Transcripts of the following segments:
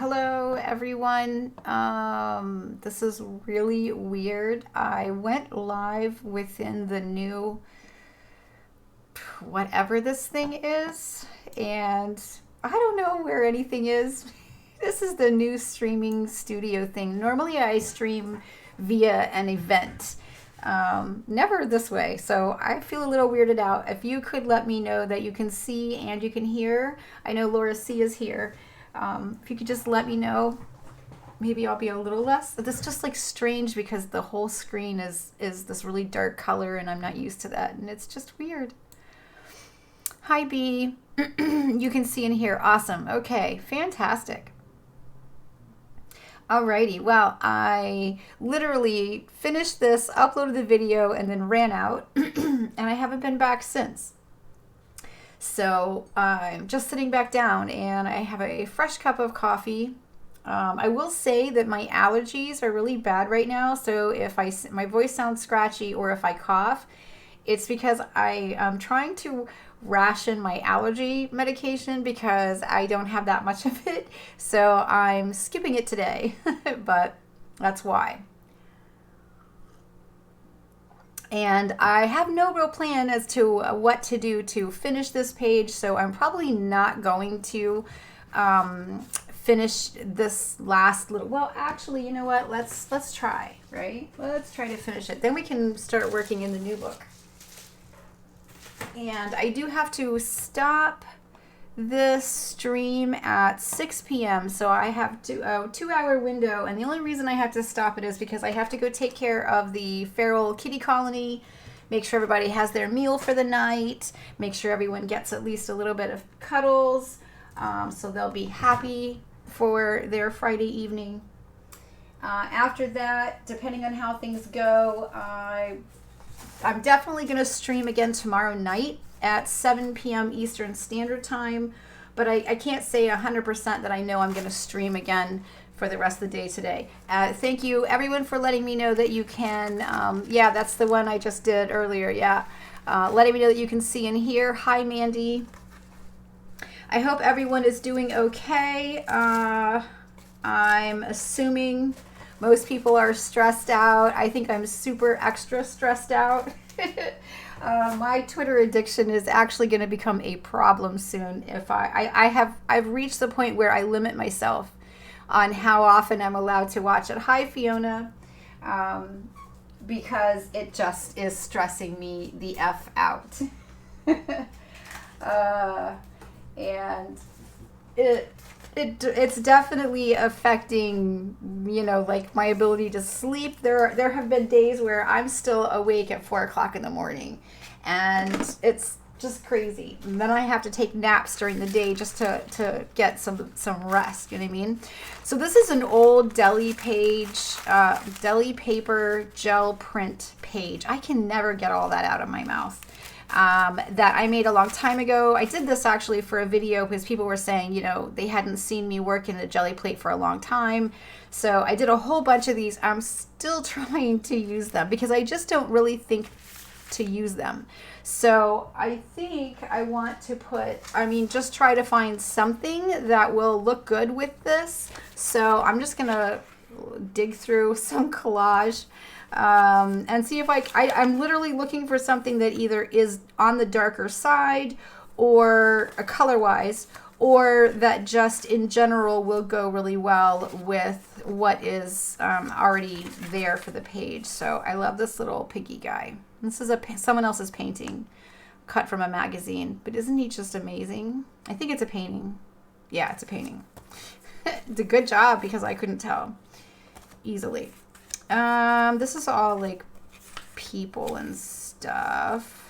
Hello everyone. This is really weird. I went live within the new whatever this thing is, and I don't know where anything is. This is the new streaming studio thing. Normally I stream via an event. Never this way, so I feel a little weirded out. If you could let me know that you can see and you can hear. I know Laura C is here. If you could just let me know, maybe I'll be a little less. This is just like strange because the whole screen is this really dark color and I'm not used to that, and it's just weird. Hi B. You can see and hear. Awesome. Okay, fantastic. Alrighty, well, I literally finished this, uploaded the video, and then ran out, and I haven't been back since. So I'm just sitting back down, and I have a fresh cup of coffee. I will say that my allergies are really bad right now, so if my voice sounds scratchy or if I cough, it's because I am trying to ration my allergy medication because I don't have that much of it. So I'm skipping it today, but that's why. And I have no real plan as to what to do to finish this page, so I'm probably not going to finish this last little, well, actually, you know what, let's try, right? Let's try to finish it. Then we can start working in the new book. And I do have to stop this stream at 6 p.m. So I have a 2-hour window, and the only reason I have to stop it is because I have to go take care of the feral kitty colony, make sure everybody has their meal for the night, make sure everyone gets at least a little bit of cuddles, so they'll be happy for their Friday evening. After that, depending on how things go, I'm definitely going to stream again tomorrow night at 7 p.m. Eastern Standard Time, but I can't say 100% that I know I'm going to stream again for the rest of the day today. Thank you, everyone, for letting me know that you can, yeah, that's the one I just did earlier, yeah. Letting me know that you can see and hear. Hi, Mandy. I hope everyone is doing okay. I'm assuming most people are stressed out. I think I'm super extra stressed out. My Twitter addiction is actually going to become a problem soon. If I've reached the point where I limit myself on how often I'm allowed to watch it. Hi, Fiona. Because it just is stressing me the F out. And it's definitely affecting, you know, like my ability to sleep. There have been days where I'm still awake at 4 o'clock in the morning, and it's just crazy. And then I have to take naps during the day just to get some rest. You know what I mean? So this is an old deli page, deli paper gel print page. I can never get all that out of my mouth. That I made a long time ago. I did this actually for a video because people were saying, you know, they hadn't seen me work in a jelly plate for a long time. So I did a whole bunch of these. I'm still trying to use them because I just don't really think to use them. So I think I want to just try to find something that will look good with this. So I'm just going to dig through some collage and see if I'm literally looking for something that either is on the darker side or color-wise, or that just in general will go really well with what is already there for the page. So I love this little piggy guy. This is someone else's painting cut from a magazine, but isn't he just amazing? I think it's a painting. Yeah, it's a painting. It's a good job because I couldn't tell easily. This is all like people and stuff.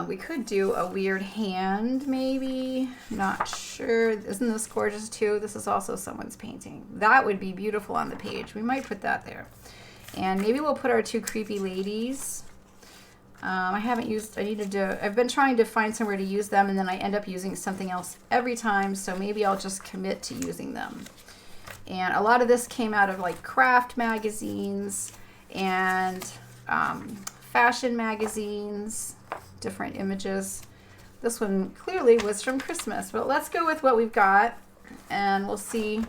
We could do a weird hand, maybe. Not sure. Isn't this gorgeous too? This is also someone's painting. That would be beautiful on the page. We might put that there. And maybe we'll put our 2 creepy ladies. I've been trying to find somewhere to use them, and then I end up using something else every time, so maybe I'll just commit to using them. And a lot of this came out of like craft magazines and fashion magazines, different images. This one clearly was from Christmas, but let's go with what we've got. and we'll see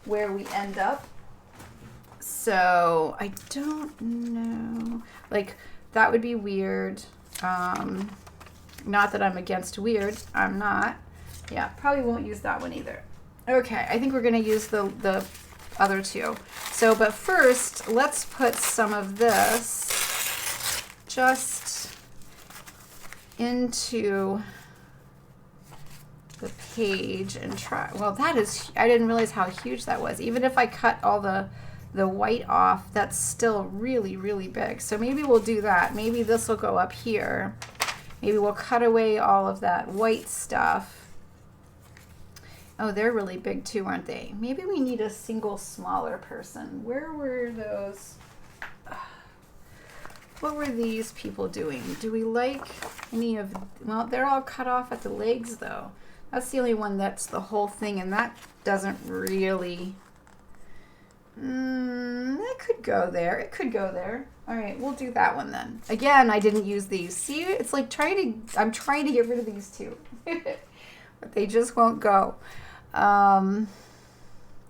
where we end up. So I don't know, like that would be weird. Not that I'm against weird, I'm not. Yeah, probably won't use that one either. Okay, I think we're gonna use the other two. So, but first, let's put some of this just into the page and try. Well, that is, I didn't realize how huge that was. Even if I cut all the white off, that's still really, really big. So maybe we'll do that. Maybe this will go up here. Maybe we'll cut away all of that white stuff. Oh, they're really big too, aren't they? Maybe we need a single smaller person. Where were those? What were these people doing? Do we like any of, well, they're all cut off at the legs though. That's the only one that's the whole thing, and that doesn't really, it could go there. It could go there. All right, we'll do that one then. Again, I didn't use these. See, it's like I'm trying to get rid of these two, but they just won't go.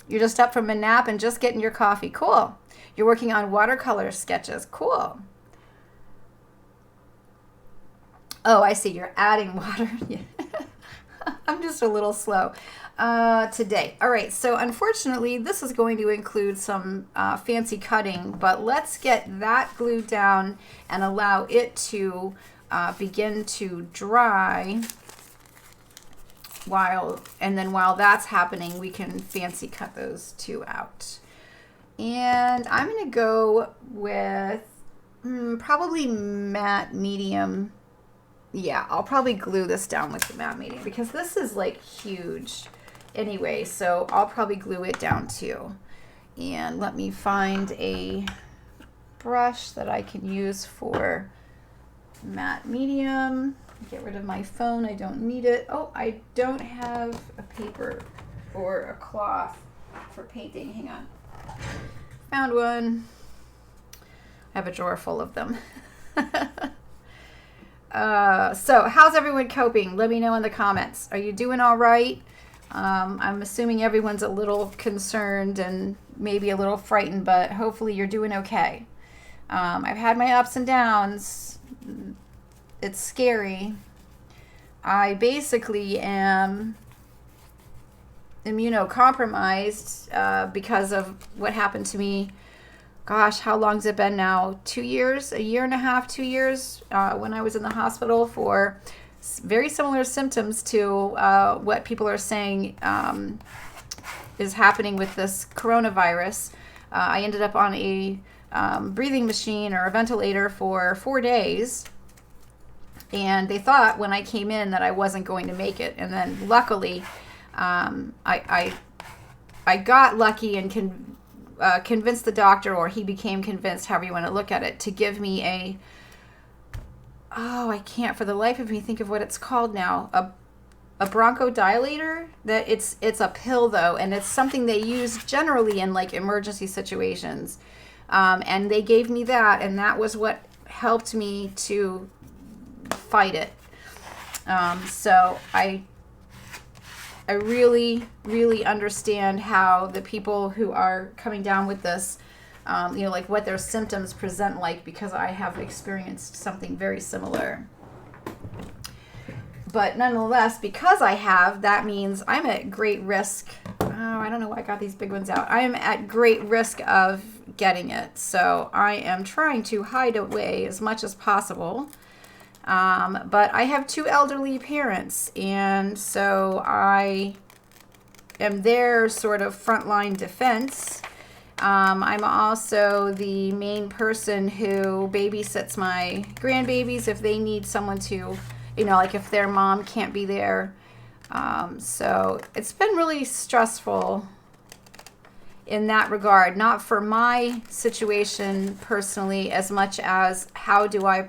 You're just up from a nap and just getting your coffee. Cool. You're working on watercolor sketches. Cool. Oh, I see. You're adding water. Yeah. I'm just a little slow today. All right. So unfortunately, this is going to include some fancy cutting, but let's get that glued down and allow it to begin to dry. While that's happening, we can fancy cut those two out. And I'm going to go with probably matte medium. Yeah, I'll probably glue this down with the matte medium because this is like huge anyway, so I'll probably glue it down too. And let me find a brush that I can use for matte medium. Get rid of my phone, I don't need it. Oh, I don't have a paper or a cloth for painting. Hang on. Found one. I have a drawer full of them. So how's everyone coping? Let me know in the comments. Are you doing all right? I'm assuming everyone's a little concerned and maybe a little frightened, but hopefully you're doing okay. I've had my ups and downs. It's scary. I basically am immunocompromised because of what happened to me. Gosh, how long's it been now? 2 years, a year and a half, 2 years, when I was in the hospital for very similar symptoms to what people are saying is happening with this coronavirus. I ended up on a breathing machine or a ventilator for 4 days. And they thought when I came in that I wasn't going to make it. And then luckily, I got lucky and convinced the doctor, or he became convinced, however you want to look at it, to give me I can't for the life of me think of what it's called now, a bronchodilator. That it's a pill though, and it's something they use generally in like emergency situations. And they gave me that, and that was what helped me to fight it. So I really, really understand how the people who are coming down with this, like what their symptoms present like, because I have experienced something very similar. But nonetheless, because I have, that means I'm at great risk. Oh, I don't know why I got these big ones out. I am at great risk of getting it. So I am trying to hide away as much as possible. But I have 2 elderly parents, and so I am their sort of frontline defense. I'm also the main person who babysits my grandbabies if they need someone to, like if their mom can't be there. So it's been really stressful in that regard, not for my situation personally as much as how do I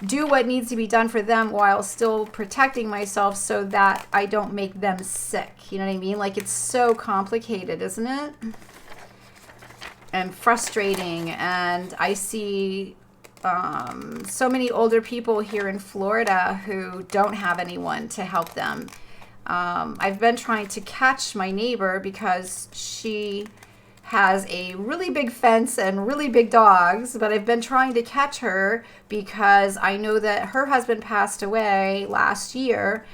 do what needs to be done for them while still protecting myself so that I don't make them sick. You know what I mean? Like, it's so complicated, isn't it? And frustrating. And I see so many older people here in Florida who don't have anyone to help them. I've been trying to catch my neighbor because she has a really big fence and really big dogs, but I've been trying to catch her because I know that her husband passed away last year,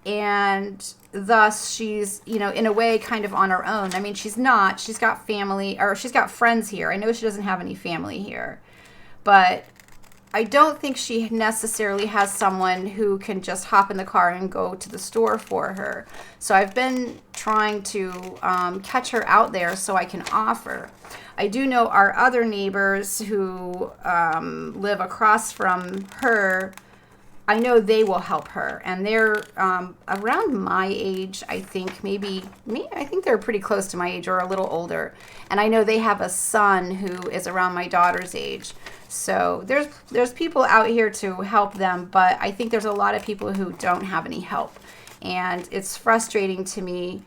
and thus she's, you know, in a way kind of on her own. I mean, she's got family, or she's got friends here. I know she doesn't have any family here, but I don't think she necessarily has someone who can just hop in the car and go to the store for her. So I've been trying to catch her out there so I can offer. I do know our other neighbors who live across from her. I know they will help her, and they're around my age. I think I think they're pretty close to my age or a little older. And I know they have a son who is around my daughter's age. So there's people out here to help them, but I think there's a lot of people who don't have any help. And it's frustrating to me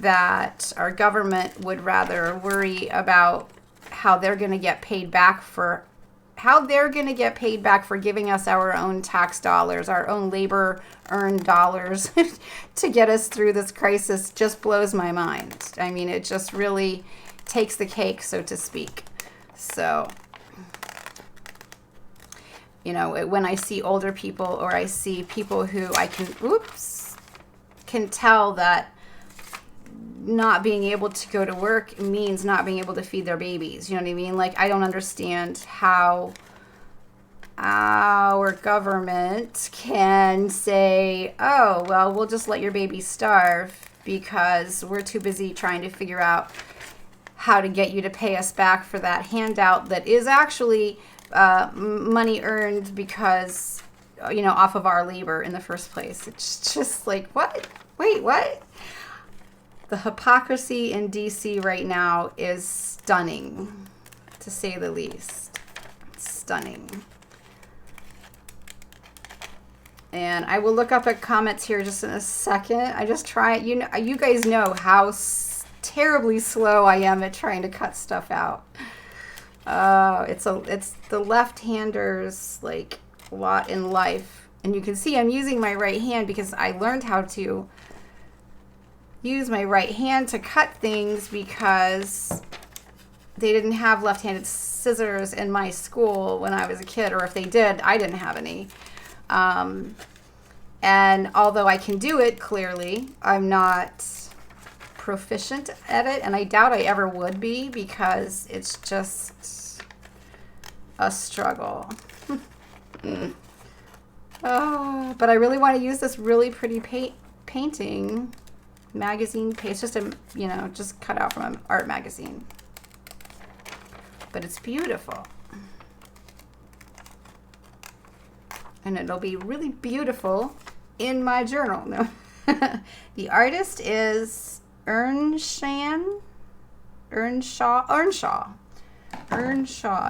that our government would rather worry about how they're going to get paid back for giving us our own tax dollars, our own labor earned dollars to get us through this crisis. Just blows my mind. I mean, it just really takes the cake, so to speak. So, you know, when I see older people, or I see people who I can tell that not being able to go to work means not being able to feed their babies. You know what I mean? Like, I don't understand how our government can say, oh, well, we'll just let your baby starve because we're too busy trying to figure out how to get you to pay us back for that handout that is actually money earned because, you know, off of our labor in the first place. It's just like, what? Wait, what? The hypocrisy in DC right now is stunning, to say the least. Stunning. And I will look up at comments here just in a second. I just try, you guys know how terribly slow I am at trying to cut stuff out. It's the left-handers, like, lot in life. And you can see I'm using my right hand because I learned how to use my right hand to cut things because they didn't have left-handed scissors in my school when I was a kid, or if they did, I didn't have any. And although I can do it, clearly, I'm not proficient at it, and I doubt I ever would be because it's just a struggle. Oh, but I really want to use this really pretty painting magazine page. It's just just cut out from an art magazine, but it's beautiful, and it'll be really beautiful in my journal. No. The artist is Earnshaw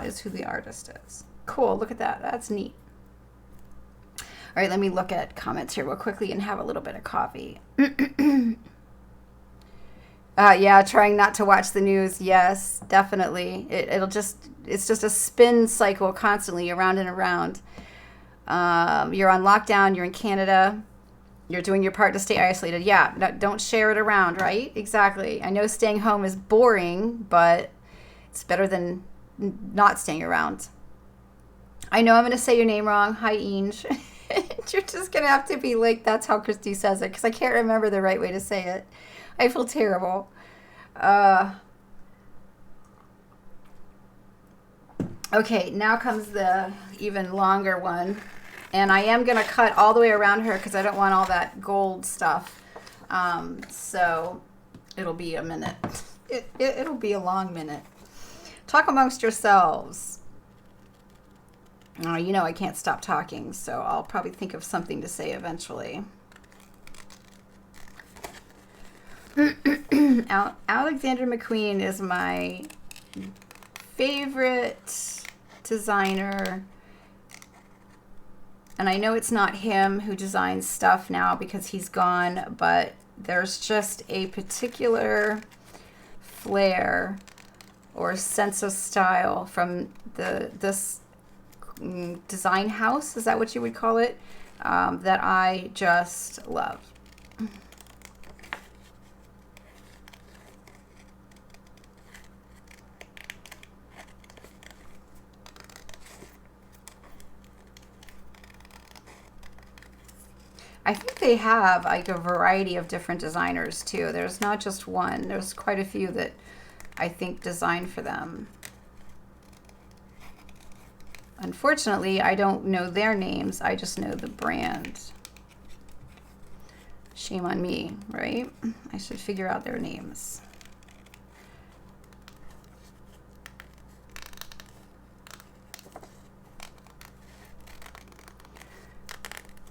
is who the artist is. Cool, look at that. That's neat. All right, let me look at comments here real quickly and have a little bit of coffee. Yeah, trying not to watch the news. Yes, definitely. It's just a spin cycle constantly, around and around. You're on lockdown, you're in Canada, you're doing your part to stay isolated. Yeah, no, don't share it around, right? Exactly. I know staying home is boring, but it's better than not staying around. I know I'm going to say your name wrong. Hi, Inge. You're just going to have to be like, that's how Christy says it, because I can't remember the right way to say it. I feel terrible. Okay, now comes the even longer one. And I am going to cut all the way around her because I don't want all that gold stuff. So it'll be a minute. It'll be a long minute. Talk amongst yourselves. You know I can't stop talking, so I'll probably think of something to say eventually. Alexander McQueen is my favorite designer. And I know it's not him who designs stuff now because he's gone, but there's just a particular flair or sense of style from this design house, is that what you would call it, that I just love. I think they have like a variety of different designers too. There's not just one. There's quite a few that I think design for them. Unfortunately, I don't know their names. I just know the brand. Shame on me, right? I should figure out their names.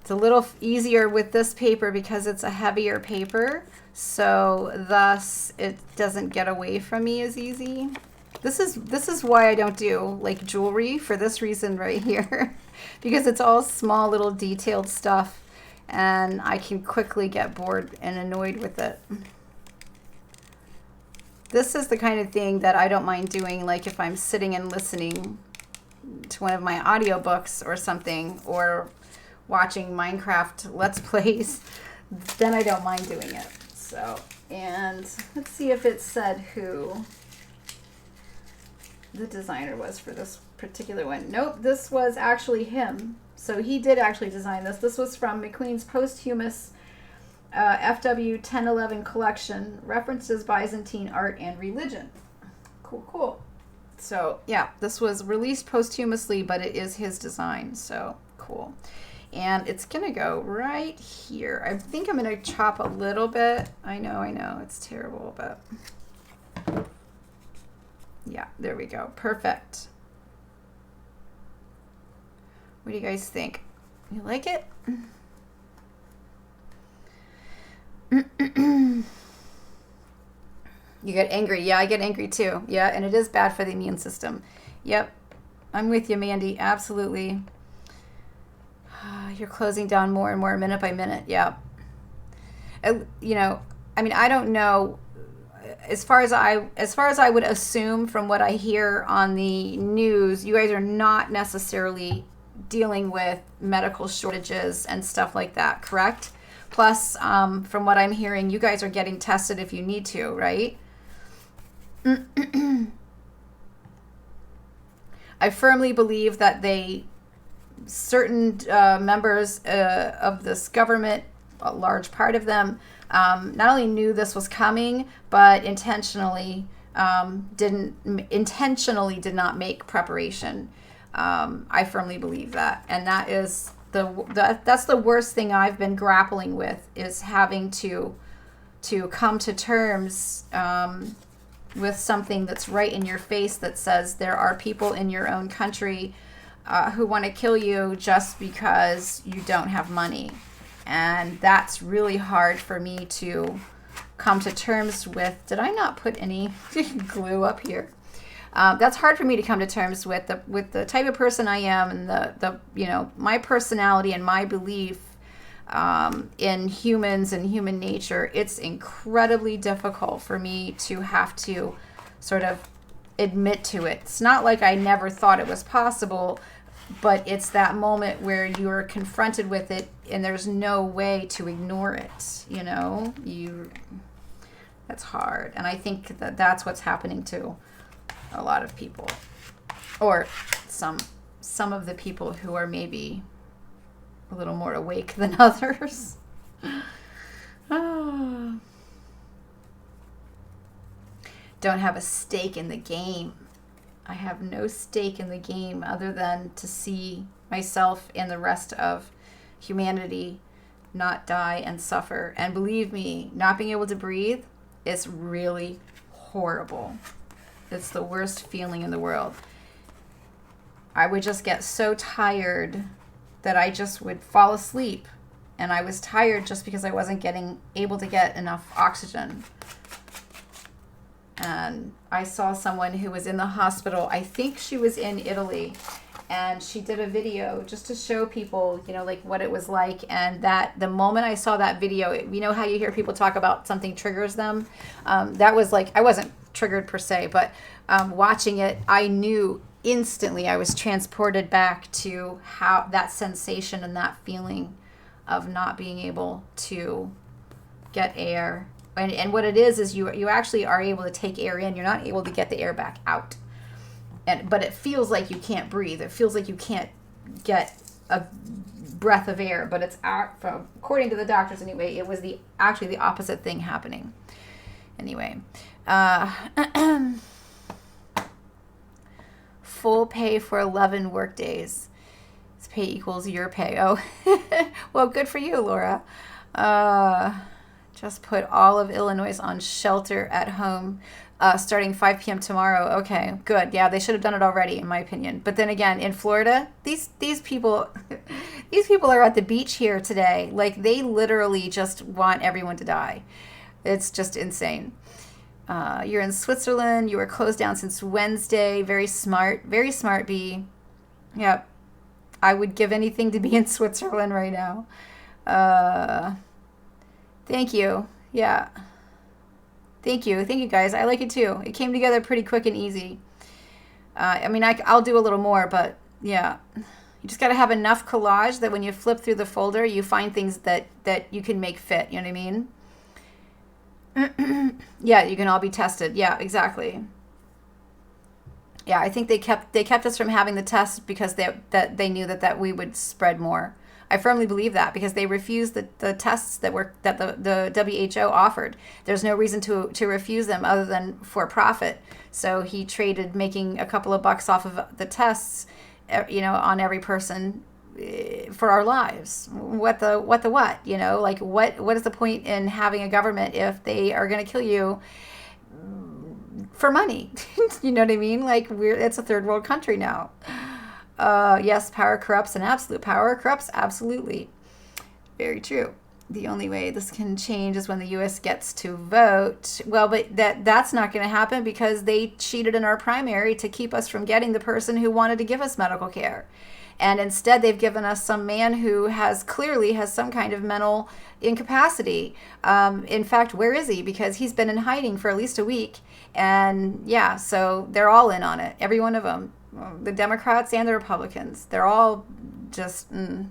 It's a little easier with this paper because it's a heavier paper, so thus it doesn't get away from me as easy. This is why I don't do like jewelry, for this reason right here, because it's all small little detailed stuff and I can quickly get bored and annoyed with it. This is the kind of thing that I don't mind doing, like if I'm sitting and listening to one of my audiobooks or something, or watching Minecraft Let's Plays, then I don't mind doing it. So, and let's see if it said who the designer was for this particular one. Nope, this was actually him. So he did actually design this. This was from McQueen's posthumous FW 1011 collection, references Byzantine art and religion. Cool, cool. So yeah, this was released posthumously, but it is his design, so cool. And it's gonna go right here. I think I'm gonna chop a little bit. I know, it's terrible, but yeah, there we go. Perfect. What do you guys think? You like it? You get angry. Yeah, I get angry too. Yeah, and it is bad for the immune system. Yep, I'm with you, Mandy. Absolutely. You're closing down more and more minute by minute. Yeah. You know, I mean, I don't know. As far as I would assume from what I hear on the news, you guys are not necessarily dealing with medical shortages and stuff like that, correct? Plus, from what I'm hearing, you guys are getting tested if you need to, right? I firmly believe that certain members of this government, a large part of them, not only knew this was coming, but intentionally did not make preparation. I firmly believe that, and that is that's the worst thing I've been grappling with, is having to come to terms with something that's right in your face that says there are people in your own country who want to kill you just because you don't have money. And that's really hard for me to come to terms with. Did I not put any glue up here? That's hard for me to come to terms with the type of person I am, and the you know, my personality and my belief in humans and human nature. It's incredibly difficult for me to have to sort of admit to it. It's not like I never thought it was possible, but it's that moment where you're confronted with it and there's no way to ignore it. You know, that's hard. And I think that that's what's happening to a lot of people, or some of the people who are maybe a little more awake than others. Don't have a stake in the game. I have no stake in the game other than to see myself and the rest of humanity not die and suffer. And believe me, not being able to breathe is really horrible. It's the worst feeling in the world. I would just get so tired that I just would fall asleep. And I was tired just because I wasn't able to get enough oxygen. And I saw someone who was in the hospital. I think she was in Italy, and she did a video just to show people, you know, like what it was like. And that the moment I saw that video, you know how you hear people talk about something triggers them? That was like, I wasn't triggered per se, but watching it, I knew instantly I was transported back to how that sensation and that feeling of not being able to get air. And what it is you actually are able to take air in. You're not able to get the air back out. But it feels like you can't breathe. It feels like you can't get a breath of air, but it's according to the doctors anyway, it was actually the opposite thing happening. Anyway, full pay for 11 work days. This pay equals your pay. Oh, well, good for you, Laura. Just put all of Illinois on shelter at home starting 5 p.m. tomorrow. Okay, good. Yeah, they should have done it already, in my opinion. But then again, in Florida, these people these people are at the beach here today. Like, they literally just want everyone to die. It's just insane. You're in Switzerland. You were closed down since Wednesday. Very smart. Very smart, B. Yep. I would give anything to be in Switzerland right now. Thank you. Yeah. Thank you. Thank you, guys. I like it too. It came together pretty quick and easy. I mean, I'll do a little more, but yeah. You just got to have enough collage that when you flip through the folder, you find things that you can make fit. You know what I mean? Yeah, you can all be tested. Yeah, exactly. Yeah, I think they kept us from having the test because they knew that we would spread more. I firmly believe that because they refused the tests that the WHO offered. There's no reason to refuse them other than for profit. So he traded making a couple of bucks off of the tests, on every person for our lives. What, like what is the point in having a government if they are going to kill you for money? You know what I mean? Like, it's a third world country now. Yes, power corrupts, and absolute power corrupts absolutely. Very true. The only way this can change is when the U.S. gets to vote. Well, but that's not going to happen because they cheated in our primary to keep us from getting the person who wanted to give us medical care. And instead, they've given us some man who clearly has some kind of mental incapacity. In fact, where is he? Because he's been in hiding for at least a week. And yeah, so they're all in on it. Every one of them. The Democrats and the Republicans. They're all just... Can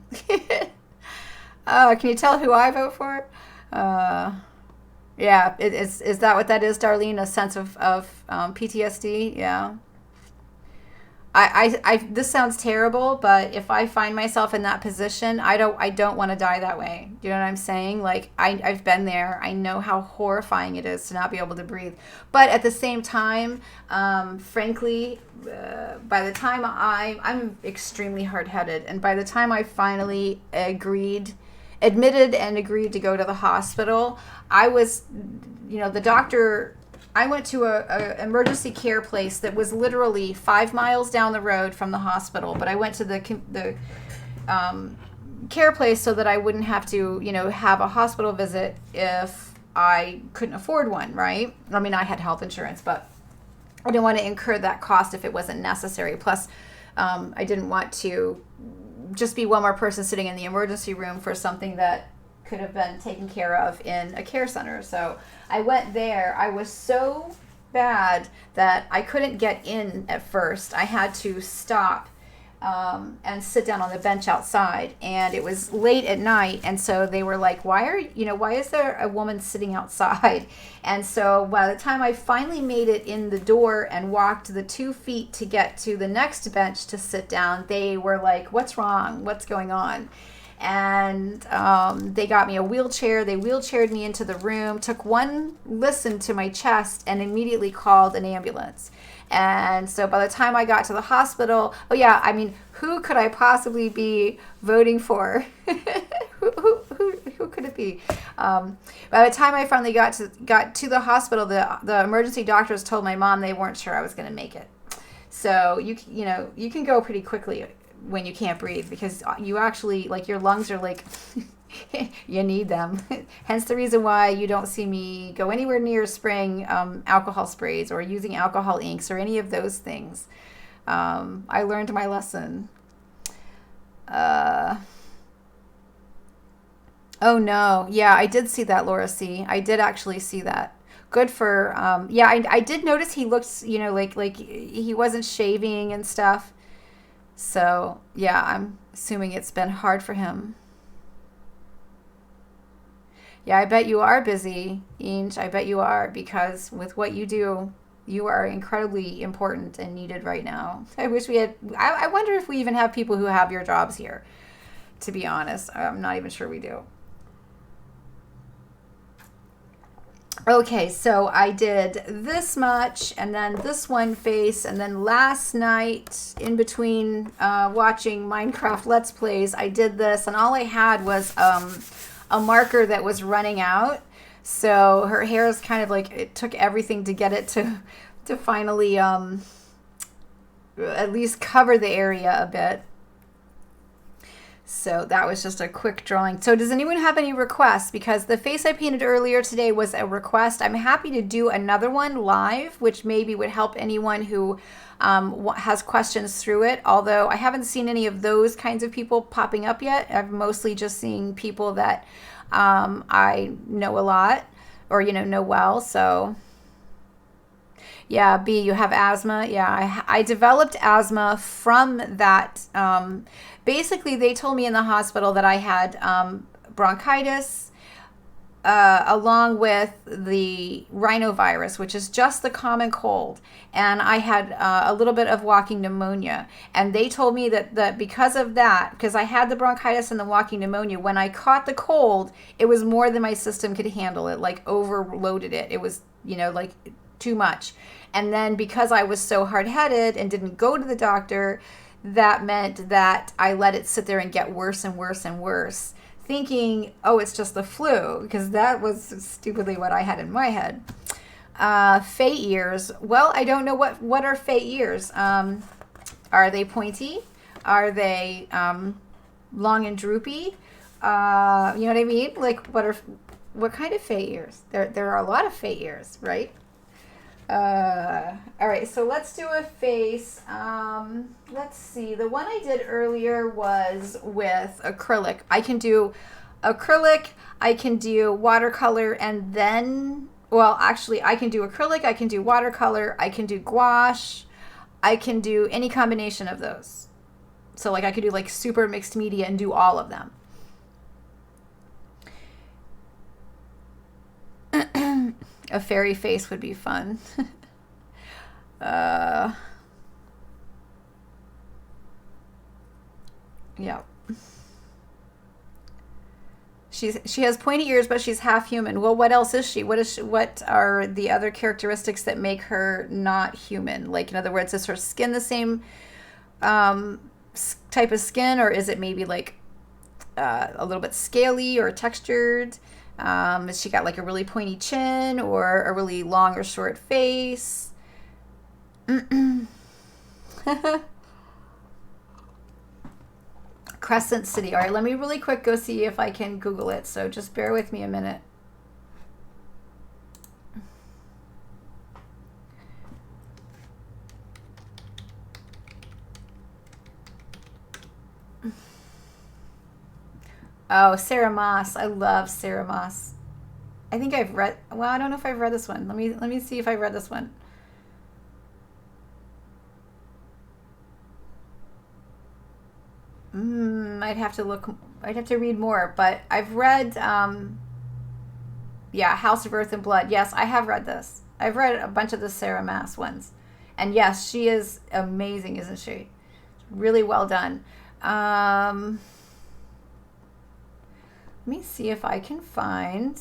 you tell who I vote for? Yeah, is that what that is, Darlene? A sense of PTSD? Yeah. This sounds terrible, but if I find myself in that position, I don't want to die that way. You know what I'm saying? Like, I've been there. I know how horrifying it is to not be able to breathe. But at the same time, frankly, by the time I'm extremely hard-headed, and by the time I finally admitted and agreed to go to the hospital, I was, the doctor... I went to a emergency care place that was literally 5 miles down the road from the hospital, but I went to the care place so that I wouldn't have to, have a hospital visit if I couldn't afford one, right? I mean, I had health insurance, but I didn't want to incur that cost if it wasn't necessary. Plus, I didn't want to just be one more person sitting in the emergency room for something that could have been taken care of in a care center. So I went there. I was so bad that I couldn't get in at first. I had to stop and sit down on the bench outside, and it was late at night, and so they were like, why is there a woman sitting outside? And so by the time I finally made it in the door and walked the 2 feet to get to the next bench to sit down, they were like, what's wrong? What's going on? And they got me a wheelchair. They wheelchaired me into the room, took one listen to my chest, and immediately called an ambulance. And so by the time I got to the hospital, who could I possibly be voting for? Who could it be? By the time I finally got to the hospital, the emergency doctors told my mom they weren't sure I was going to make it. So you can go pretty quickly when you can't breathe, because you actually, like, your lungs are like, you need them. Hence the reason why you don't see me go anywhere near spraying alcohol sprays or using alcohol inks or any of those things. I learned my lesson. Oh no. Yeah, I did see that, Laura C. I did actually see that. Good for, I did notice he looks, like he wasn't shaving and stuff. So, yeah, I'm assuming it's been hard for him. Yeah, I bet you are busy, Inge. I bet you are, because with what you do, you are incredibly important and needed right now. I wish we had... I wonder if we even have people who have your jobs here. to be honest. I'm not even sure we do. Okay, so I did this much and then this one face, and then last night in between watching Minecraft Let's Plays, I did this, and all I had was a marker that was running out. So her hair is kind of like, it took everything to get it to finally at least cover the area a bit. So that was just a quick drawing. So does anyone have any requests? Because the face I painted earlier today was a request. I'm happy to do another one live, which maybe would help anyone who has questions through it. Although I haven't seen any of those kinds of people popping up yet. I've mostly just seen people that I know a lot or, know well. So yeah, B, you have asthma. Yeah, I developed asthma from that. Basically, they told me in the hospital that I had bronchitis along with the rhinovirus, which is just the common cold. And I had a little bit of walking pneumonia. And they told me that because of that, because I had the bronchitis and the walking pneumonia, when I caught the cold, it was more than my system could handle. It like overloaded it. It was, like too much. And then because I was so hard-headed and didn't go to the doctor, that meant that I let it sit there and get worse and worse and worse, thinking, oh, it's just the flu, because that was stupidly what I had in my head. Fey ears. Well, I don't know what are fey ears. Are they pointy? Are they long and droopy? You know what I mean? Like, what kind of fey ears? There are a lot of fey ears, right? All right, so let's do a face. Let's see. The one I did earlier was with acrylic. I can do acrylic, I can do watercolor, and then, well, actually, I can do acrylic, I can do watercolor, I can do gouache, I can do any combination of those. So, like, I could do, like, super mixed media and do all of them. A fairy face would be fun. Yeah. She has pointy ears, but she's half human. Well, what else is she? What are the other characteristics that make her not human? Like, in other words, is her skin the same type of skin, or is it maybe like a little bit scaly or textured? Has she got like a really pointy chin or a really long or short face? Crescent City. All right, let me really quick go see if I can Google it. So just bear with me a minute. Oh, Sarah Moss. I love Sarah Moss. I think I've read, well, I don't know if I've read this one. Let me see if I read this one. I'd have to look, I'd have to read more, but I've read, yeah, House of Earth and Blood. Yes, I have read this. I've read a bunch of the Sarah Maas ones. And yes, she is amazing, isn't she? Really well done. Let me see if I can find,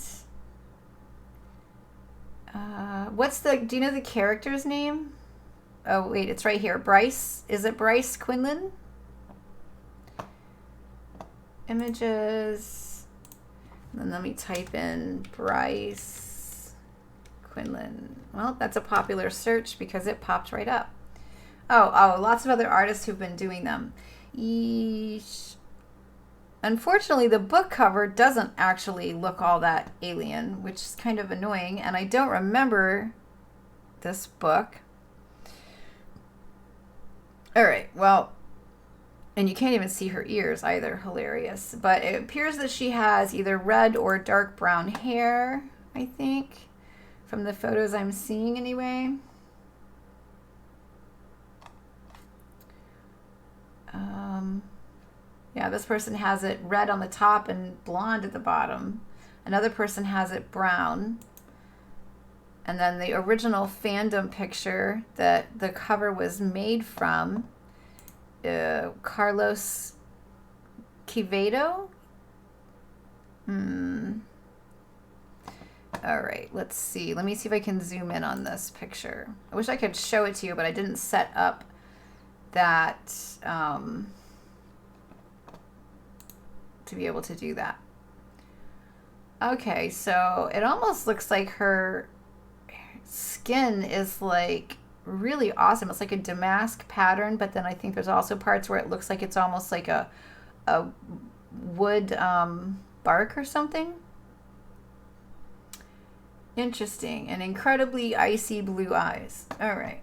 do you know the character's name? Oh, wait, it's right here. Bryce, is it Bryce Quinlan? Images, and then let me type in Bryce Quinlan. Well, that's a popular search because it popped right up. Oh, lots of other artists who've been doing them. Yeesh. Unfortunately, the book cover doesn't actually look all that alien, which is kind of annoying, and I don't remember this book. All right, well, and you can't even see her ears either. Hilarious. But it appears that she has either red or dark brown hair, I think, from the photos I'm seeing anyway. Yeah, this person has it red on the top and blonde at the bottom. Another person has it brown. And then the original fandom picture that the cover was made from, Carlos Kivedo? All right, let's see. Let me see if I can zoom in on this picture. I wish I could show it to you, but I didn't set up that to be able to do that. Okay, so it almost looks like her skin is like really awesome. It's like a damask pattern, but then I think there's also parts where it looks like it's almost like a wood bark or something. Interesting. And incredibly icy blue eyes. All right.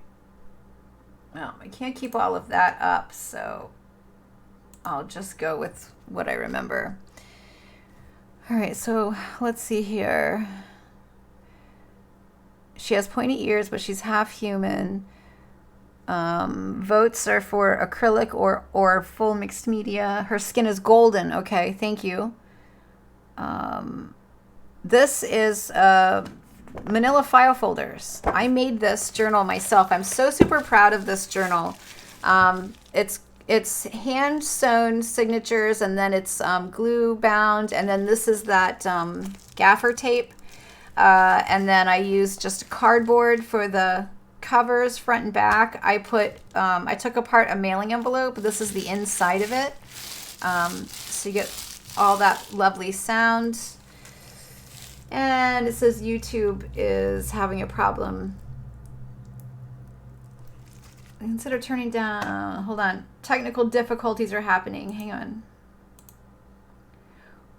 Well, I can't keep all of that up, so I'll just go with what I remember. All right, so let's see here. She has pointy ears, but she's half human. Votes are for acrylic or full mixed media. Her skin is golden. Okay, thank you. This is manila file folders. I made this journal myself. I'm so super proud of this journal. It's hand sewn signatures, and then it's glue bound, and then this is that gaffer tape, and then I used just cardboard for the covers front and back. I took apart a mailing envelope. This is the inside of it, so you get all that lovely sound. And it says YouTube is having a problem. Consider turning down. Hold on. Technical difficulties are happening. Hang on.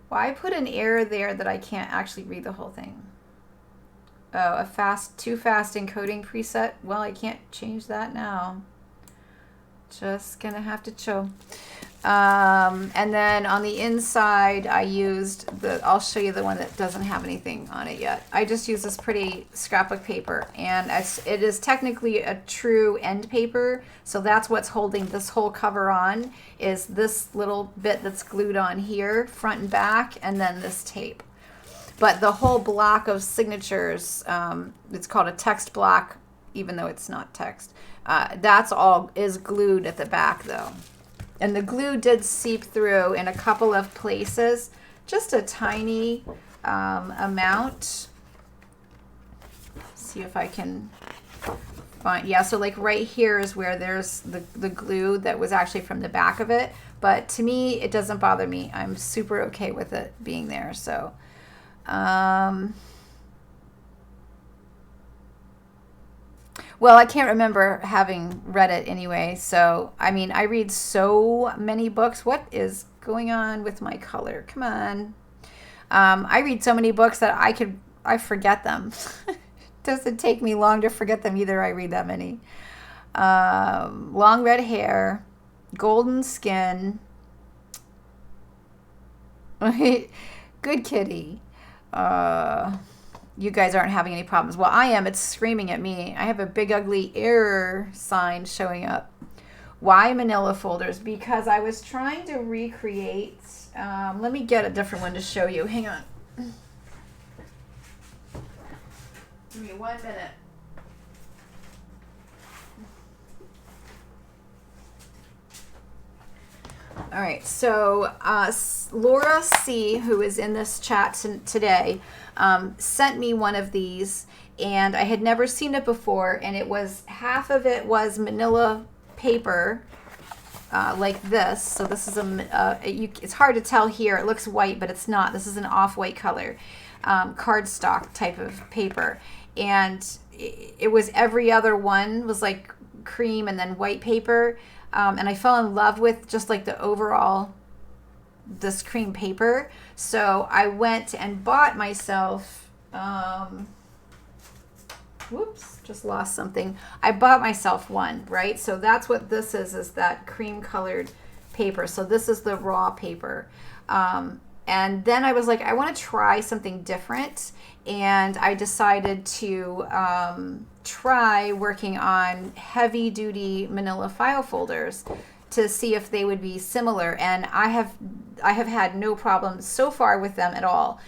Why put an error there that I can't actually read the whole thing? Oh, too fast encoding preset. Well, I can't change that now. Just gonna have to chill. And then on the inside, I used I'll show you the one that doesn't have anything on it yet. I just used this pretty scrapbook paper, and it is technically a true end paper. So that's what's holding this whole cover on, is this little bit that's glued on here, front and back, and then this tape. But the whole block of signatures, it's called a text block, even though it's not text. That's all is glued at the back though. And the glue did seep through in a couple of places, just a tiny amount. See if I can find, yeah, so like right here is where there's the glue that was actually from the back of it. But to me, it doesn't bother me. I'm super okay with it being there, so. Well, I can't remember having read it anyway. So, I mean, I read so many books. What is going on with my color? Come on. I read so many books that I forget them. Doesn't take me long to forget them either. I read that many. Long red hair, golden skin. Good kitty. You guys aren't having any problems. Well, I am. It's screaming at me. I have a big ugly error sign showing up. Why manila folders? Because I was trying to recreate. Let me get a different one to show you. Hang on. Give me 1 minute. All right, so Laura C., who is in this chat today, sent me one of these, and I had never seen it before, and it was, half of it was manila paper, like this. So this is it's hard to tell here. It looks white, but it's not. This is an off-white color, cardstock type of paper, and it was every other one was like cream and then white paper. And I fell in love with just like the overall, this cream paper. So I went and bought myself, whoops, just lost something. I bought myself one, right? So that's what this is that cream colored paper. So this is the raw paper. And then I was like, I want to try something different. And I decided to try working on heavy duty manila file folders to see if they would be similar. And I have had no problem so far with them at all.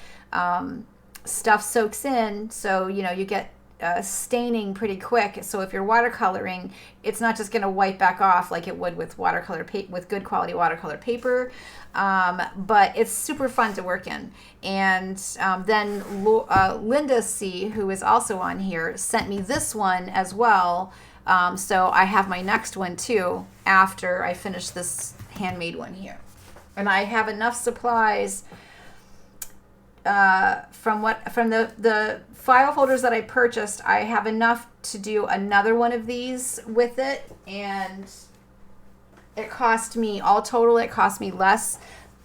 Stuff soaks in, so you get staining pretty quick. So if you're watercoloring, it's not just going to wipe back off like it would with watercolor with good quality watercolor paper. But it's super fun to work in. And then Linda C, who is also on here, sent me this one as well. So I have my next one too after I finish this handmade one here. And I have enough supplies from the file folders that I purchased. I have enough to do another one of these with it, and it cost me, all total, it cost me less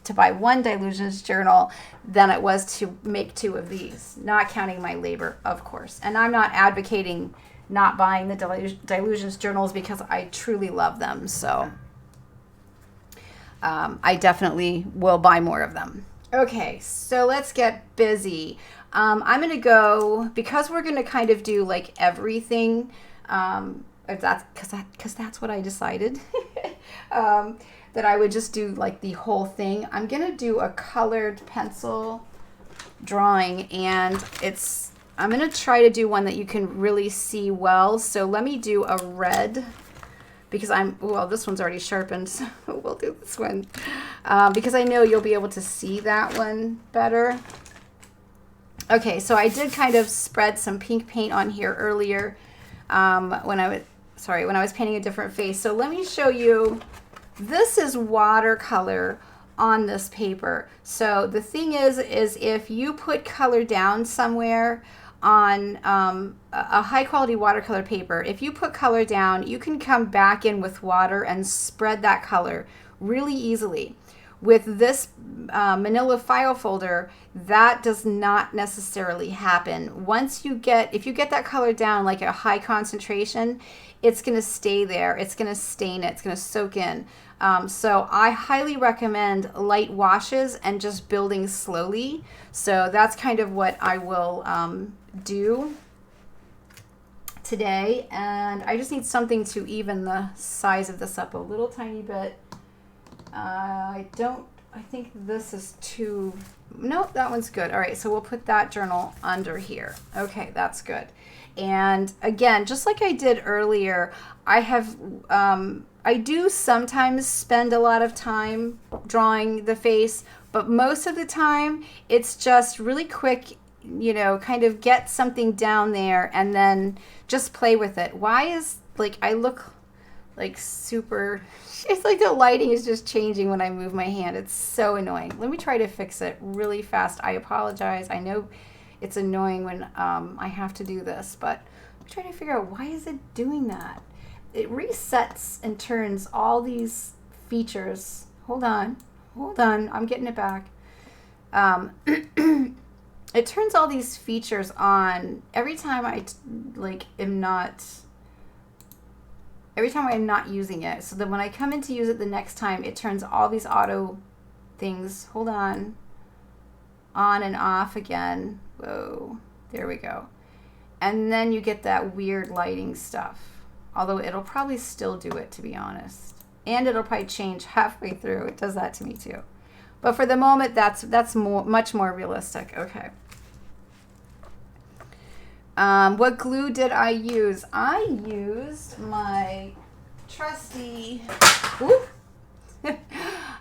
to buy one Dilutions journal than it was to make 2 of these, not counting my labor, of course. And I'm not advocating not buying the Dilutions journals because I truly love them. So I definitely will buy more of them. Okay, so let's get busy. I'm going to go, because we're going to kind of do like everything, if that's because that's what I decided, that I would just do like the whole thing. I'm going to do a colored pencil drawing, and I'm going to try to do one that you can really see well. So let me do a red, because this one's already sharpened, so we'll do this one. Because I know you'll be able to see that one better. Okay, so I did kind of spread some pink paint on here earlier when I was painting a different face. So let me show you, this is watercolor on this paper. So the thing is if you put color down somewhere on a high quality watercolor paper, if you put color down, you can come back in with water and spread that color really easily. With this manila file folder, that does not necessarily happen. If you get that color down like a high concentration, it's going to stay there. It's going to stain it. It's going to soak in. So I highly recommend light washes and just building slowly. So that's kind of what I will do today. And I just need something to even the size of this up a little tiny bit. I think this is too, nope, that one's good. All right, so we'll put that journal under here. Okay, that's good. And again, just like I did earlier, I do sometimes spend a lot of time drawing the face, but most of the time it's just really quick, kind of get something down there and then just play with it. Why is, I look like super, it's like the lighting is just changing when I move my hand. It's so annoying. Let me try to fix it really fast. I apologize. I know it's annoying when I have to do this, but I'm trying to figure out, why is it doing that? It resets and turns all these features. Hold on, I'm getting it back. It turns all these features on every time I'm not using it. So that when I come in to use it the next time, it turns all these auto things, hold on and off again. Whoa, there we go. And then you get that weird lighting stuff. Although it'll probably still do it, to be honest. And it'll probably change halfway through. It does that to me too. But for the moment, that's much more realistic. Okay. What glue did I use? I used my trusty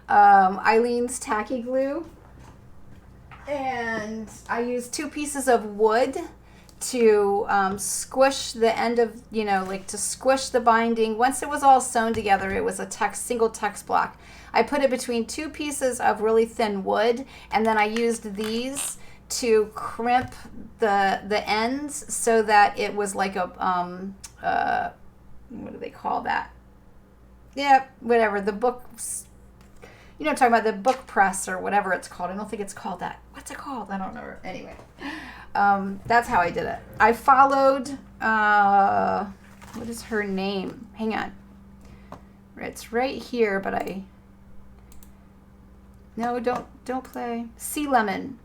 Eileen's tacky glue. And I used 2 pieces of wood to squish the end of, to squish the binding. Once it was all sewn together, it was a single text block. I put it between 2 pieces of really thin wood, and then I used these to crimp the ends so that it was like a, what do they call that? Yeah, whatever, the books, I'm talking about, the book press or whatever it's called. I don't think it's called that. What's it called? I don't know. Anyway. That's how I did it. I followed, what is her name? Hang on. It's right here, but no, don't play. Sea Lemon.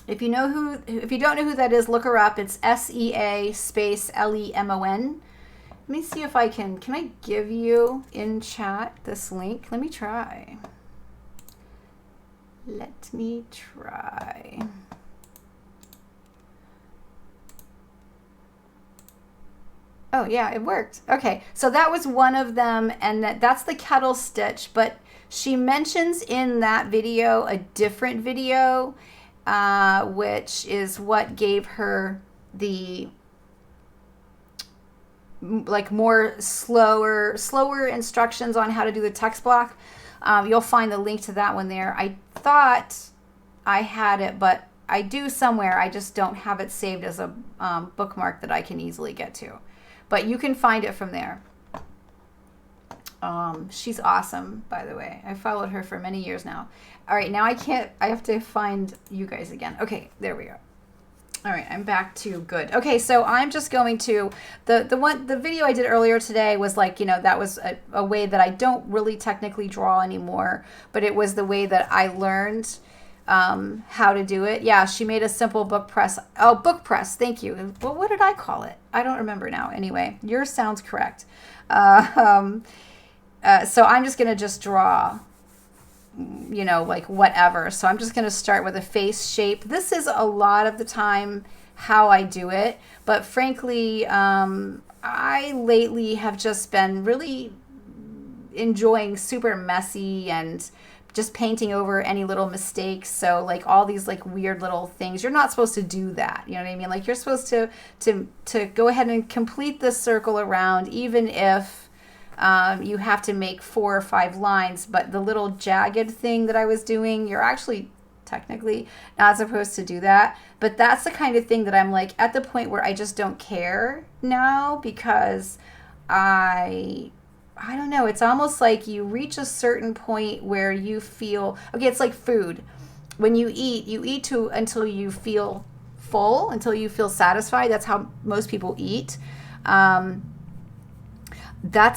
If you don't know who that is, look her up. It's SEA space LEMON. Let me see if can I give you in chat this link? Let me try. Oh, yeah, it worked. Okay, so that was one of them, and that's the kettle stitch. But she mentions in that video a different video, which is what gave her the like more slower instructions on how to do the text block. You'll find the link to that one there. I thought I had it, but I do somewhere. I just don't have it saved as a bookmark that I can easily get to. But you can find it from there. She's awesome, by the way. I followed her for many years now. All right, now I have to find you guys again. Okay, there we go. All right, I'm back to good. Okay, so I'm just going to, the video I did earlier today was like, that was a way that I don't really technically draw anymore, but it was the way that I learned how to do it. Yeah, she made a simple book press. Oh, book press. Thank you. Well, what did I call it? I don't remember now. Anyway, yours sounds correct. So I'm just going to just draw, like whatever. So I'm just going to start with a face shape. This is a lot of the time how I do it. But frankly, I lately have just been really enjoying super messy and just painting over any little mistakes. So like all these like weird little things, you're not supposed to do that. You know what I mean? Like you're supposed to go ahead and complete this circle around, even if you have to make 4 or 5 lines. But the little jagged thing that I was doing, you're actually technically not supposed to do that. But that's the kind of thing that I'm like at the point where I just don't care now, because I don't know. It's almost like you reach a certain point where you feel, okay, it's like food. When you eat until you feel full, until you feel satisfied. That's how most people eat. That's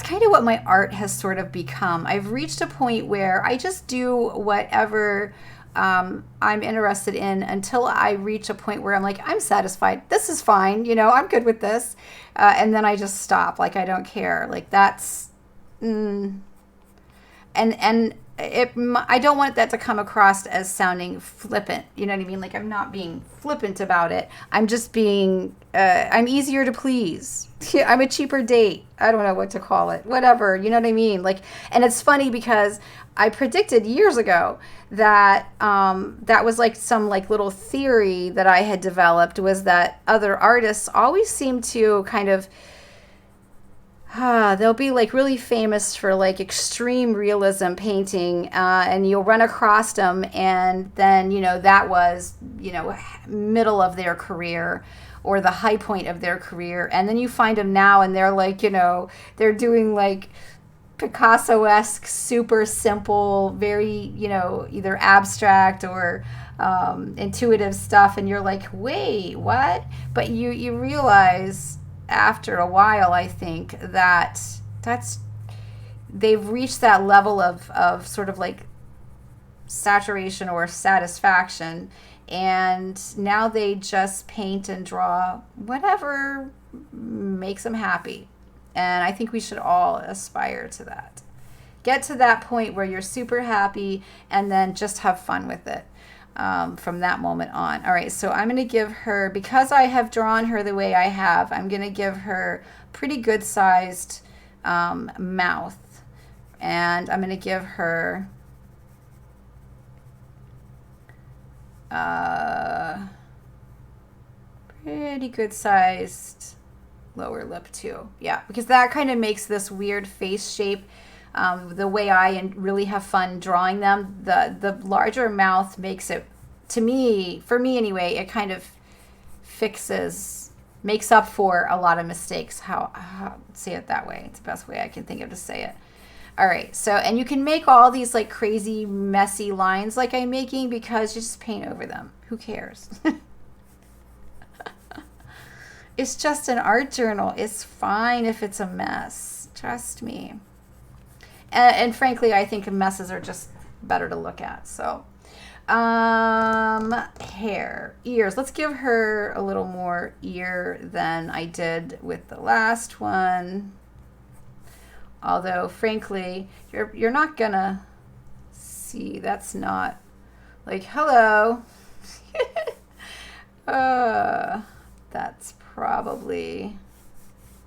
kind of what my art has sort of become. I've reached a point where I just do whatever I'm interested in until I reach a point where I'm like, I'm satisfied. This is fine. I'm good with this. And then I just stop. Like, I don't care. Like that's, and I don't want that to come across as sounding flippant. You know what I mean? Like I'm not being flippant about it. I'm just being, I'm easier to please. I'm a cheaper date. I don't know what to call it. Whatever. You know what I mean? Like, and it's funny because I predicted years ago that that was like some like little theory that I had developed, was that other artists always seem to kind of, they'll be like really famous for like extreme realism painting, and you'll run across them, and then that was middle of their career or the high point of their career, and then you find them now and they're like they're doing like Picasso-esque, super simple, very either abstract or intuitive stuff, and you're like, wait, what? But you realize after a while, I think that's they've reached that level of sort of like saturation or satisfaction, and now they just paint and draw whatever makes them happy. And I think we should all aspire to that. Get to that point where you're super happy and then just have fun with it. From that moment on. All right, so I'm going to give her, because I have drawn her the way I have, I'm going to give her pretty good sized mouth, and I'm going to give her pretty good sized lower lip too. Yeah, because that kind of makes this weird face shape. The way I really have fun drawing them, the larger mouth makes it, to me, for me anyway, it kind of makes up for a lot of mistakes. How say it that way? It's the best way I can think of to say it. All right, so, and you can make all these like crazy messy lines like I'm making, because you just paint over them. Who cares? It's just an art journal. It's fine if it's a mess. Trust me. And frankly, I think messes are just better to look at. So, hair, ears. Let's give her a little more ear than I did with the last one. Although, frankly, you're not gonna see. That's not like hello. That's probably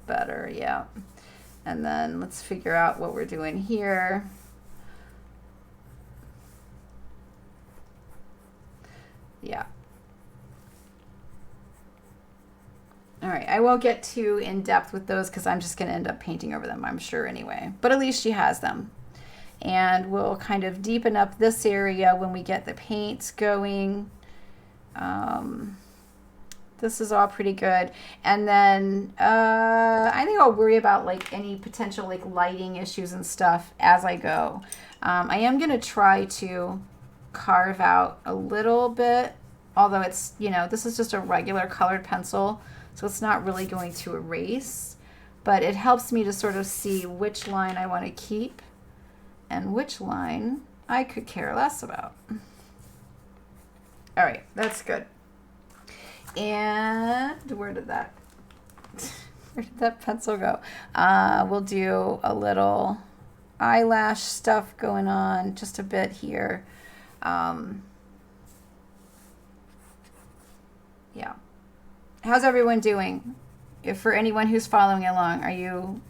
better, yeah. And then let's figure out what we're doing here. Yeah. All right, I won't get too in depth with those because I'm just going to end up painting over them, I'm sure anyway. But at least she has them. And we'll kind of deepen up this area when we get the paints going. This is all pretty good. And then I think I'll worry about like any potential like lighting issues and stuff as I go. I am going to try to carve out a little bit, although it's, you know, this is just a regular colored pencil, so it's not really going to erase, but it helps me to sort of see which line I want to keep and which line I could care less about. All right, that's good. And where did that pencil go? We'll do a little eyelash stuff going on, just a bit here. Yeah. How's everyone doing? If for anyone who's following along, are you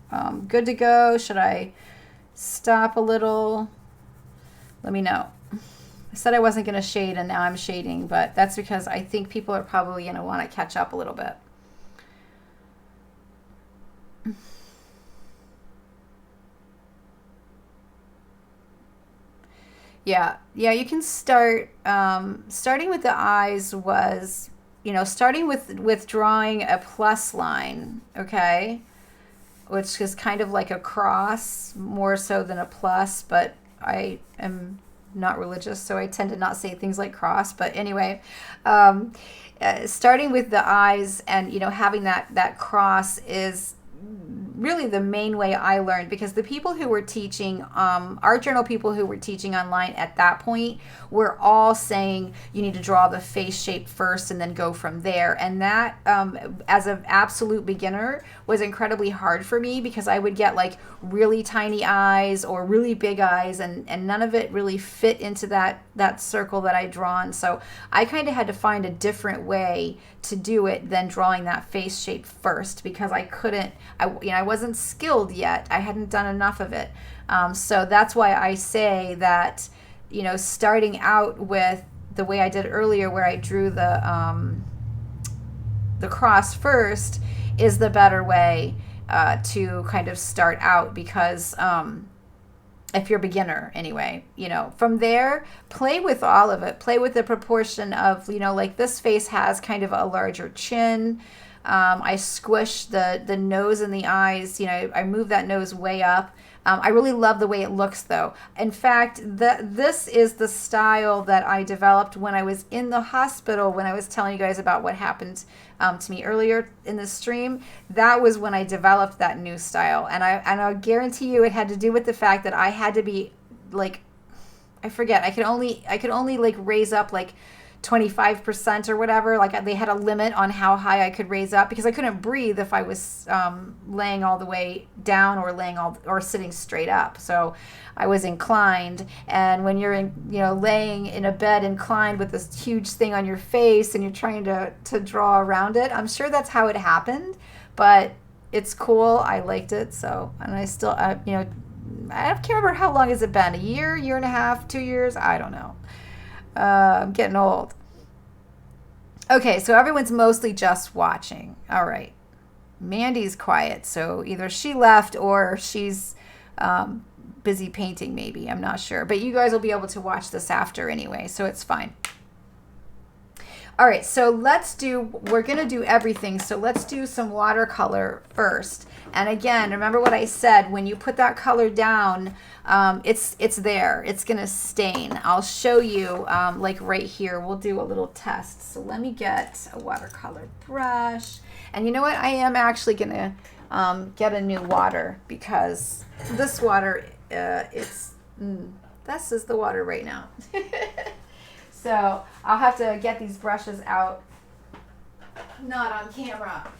good to go? Should I stop a little? Let me know. I said I wasn't going to shade, and now I'm shading, but that's because I think people are probably going to want to catch up a little bit. Yeah, you can start. Starting with the eyes was, you know, starting with drawing a plus line, okay, which is kind of like a cross more so than a plus, but I am not religious, so I tend to not say things like cross. But anyway, starting with the eyes and, you know, having that cross is really the main way I learned, because the people who were teaching, art journal people who were teaching online at that point were all saying you need to draw the face shape first and then go from there. And that, as an absolute beginner, was incredibly hard for me, because I would get like really tiny eyes or really big eyes, and none of it really fit into that circle that I'd drawn. So I kind of had to find a different way to do it than drawing that face shape first, because I couldn't, I wasn't skilled yet. I hadn't done enough of it. So that's why I say that, you know, starting out with the way I did earlier, where I drew the cross first, is the better way to kind of start out, because if you're a beginner anyway, you know, from there, play with all of it. Play with the proportion of, you know, like this face has kind of a larger chin. I squish the nose and the eyes, you know, I move that nose way up. I really love the way it looks, though. In fact, this is the style that I developed when I was in the hospital, when I was telling you guys about what happened to me earlier in the stream. That was when I developed that new style. And I'll guarantee you it had to do with the fact that I had to be, like, I forget, I could only like raise up like 25% or whatever. Like, they had a limit on how high I could raise up, because I couldn't breathe if I was laying all the way down or sitting straight up. So I was inclined, and when you're laying in a bed inclined with this huge thing on your face and you're trying to draw around it, I'm sure that's how it happened, but it's cool. I liked it. So, and I still I can't remember how long has it been, a year and a half, 2 years, I don't know. I'm getting old. Okay, so everyone's mostly just watching. All right. Mandy's quiet, so either she left or she's busy painting maybe. I'm not sure. But you guys will be able to watch this after anyway, so it's fine. All right, so we're going to do everything. So let's do some watercolor first. And again, remember what I said, when you put that color down, it's there. It's going to stain. I'll show you, like right here. We'll do a little test. So let me get a watercolor brush. And you know what? I am actually going to get a new water, because this water, this is the water right now. So I'll have to get these brushes out, not on camera,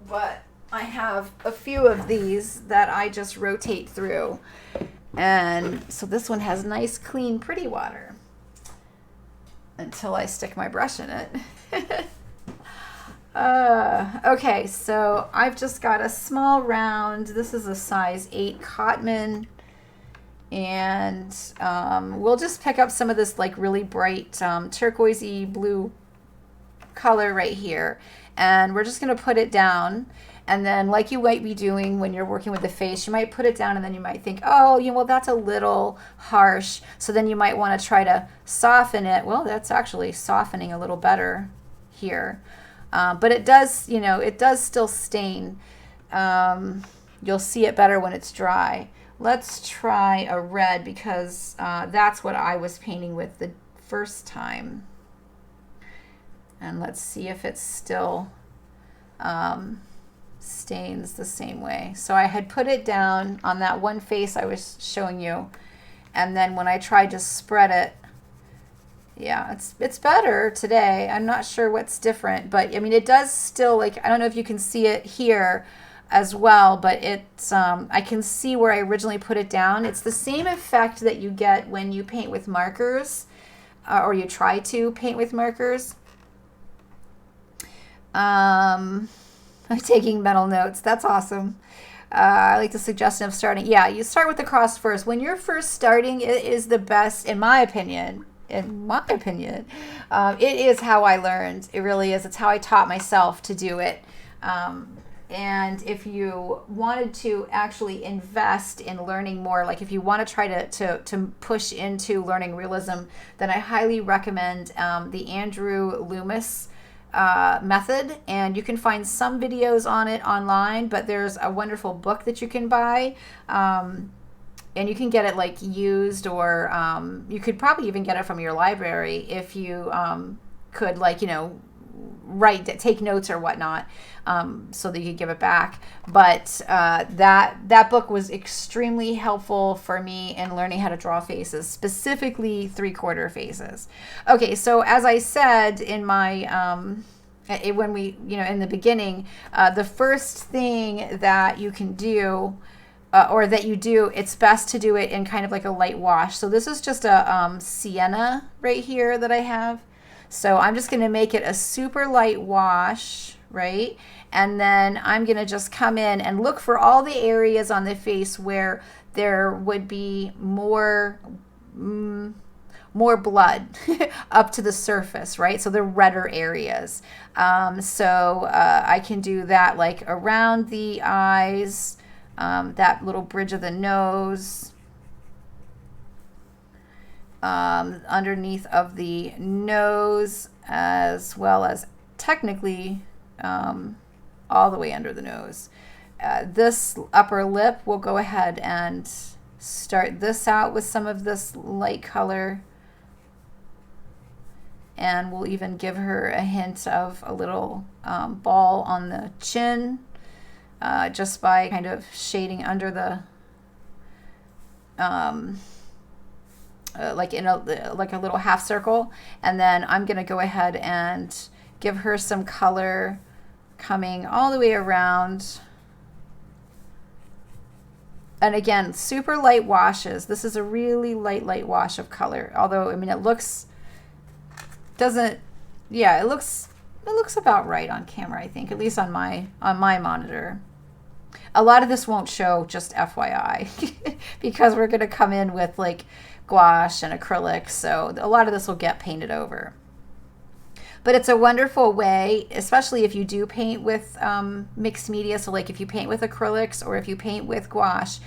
but I have a few of these that I just rotate through. And so this one has nice, clean, pretty water until I stick my brush in it. Okay, so I've just got a small round. This is a size 8 Cotman. And we'll just pick up some of this like really bright turquoisey blue color right here. And we're just going to put it down. And then like you might be doing when you're working with the face, you might put it down and then you might think, oh, you know, well, that's a little harsh. So then you might want to try to soften it. Well, that's actually softening a little better here. But it does, you know, it does still stain. You'll see it better when it's dry. Let's try a red because that's what I was painting with the first time. And let's see if it still stains the same way. So I had put it down on that one face I was showing you. And then when I tried to spread it, yeah, it's better today. I'm not sure what's different, but I mean, it does still, like, I don't know if you can see it here as well, but it's I can see where I originally put it down. It's the same effect that you get when you paint with markers, or you try to paint with markers. I'm taking mental notes. That's awesome. I like the suggestion of starting. Yeah, you start with the cross first. When you're first starting, it is the best, in my opinion. In my opinion, it is how I learned. It really is. It's how I taught myself to do it. And if you wanted to actually invest in learning more, like if you want to try to push into learning realism, then I highly recommend the Andrew Loomis method. And you can find some videos on it online, but there's a wonderful book that you can buy. And you can get it like used, or you could probably even get it from your library if you could, like, you know, take notes or whatnot, so that you could give it back. But that book was extremely helpful for me in learning how to draw faces, specifically 3/4 faces. Okay, so as I said in my when we, you know, in the beginning, the first thing that you can do, or that you do, it's best to do it in kind of like a light wash. So this is just a sienna right here that I have. So I'm just going to make it a super light wash, right? And then I'm going to just come in and look for all the areas on the face where there would be more blood up to the surface, right? So the redder areas. So I can do that like around the eyes, that little bridge of the nose, underneath of the nose, as well as technically all the way under the nose. This upper lip, we'll go ahead and start this out with some of this light color, and we'll even give her a hint of a little ball on the chin, just by kind of shading under the like in a little half circle. And then I'm gonna go ahead and give her some color coming all the way around. And again, super light washes. This is a really light wash of color. Although, I mean, it looks about right on camera, I think, at least on my monitor. A lot of this won't show, just FYI, because we're going to come in with like gouache and acrylic, so a lot of this will get painted over. But it's a wonderful way, especially if you do paint with mixed media. So like if you paint with acrylics or if you paint with gouache,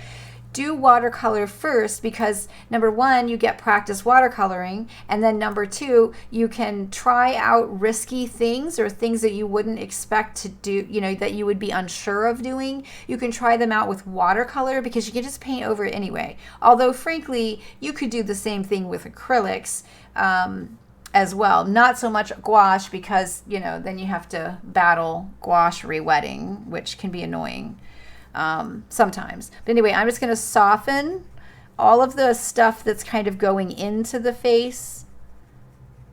do watercolor first, because number one, you get practice watercoloring, and then number two, you can try out risky things or things that you wouldn't expect to do, you know, that you would be unsure of doing. You can try them out with watercolor because you can just paint over it anyway. Although frankly, you could do the same thing with acrylics as well. Not so much gouache, because, you know, then you have to battle gouache rewetting, which can be annoying sometimes. But anyway, I'm just going to soften all of the stuff that's kind of going into the face.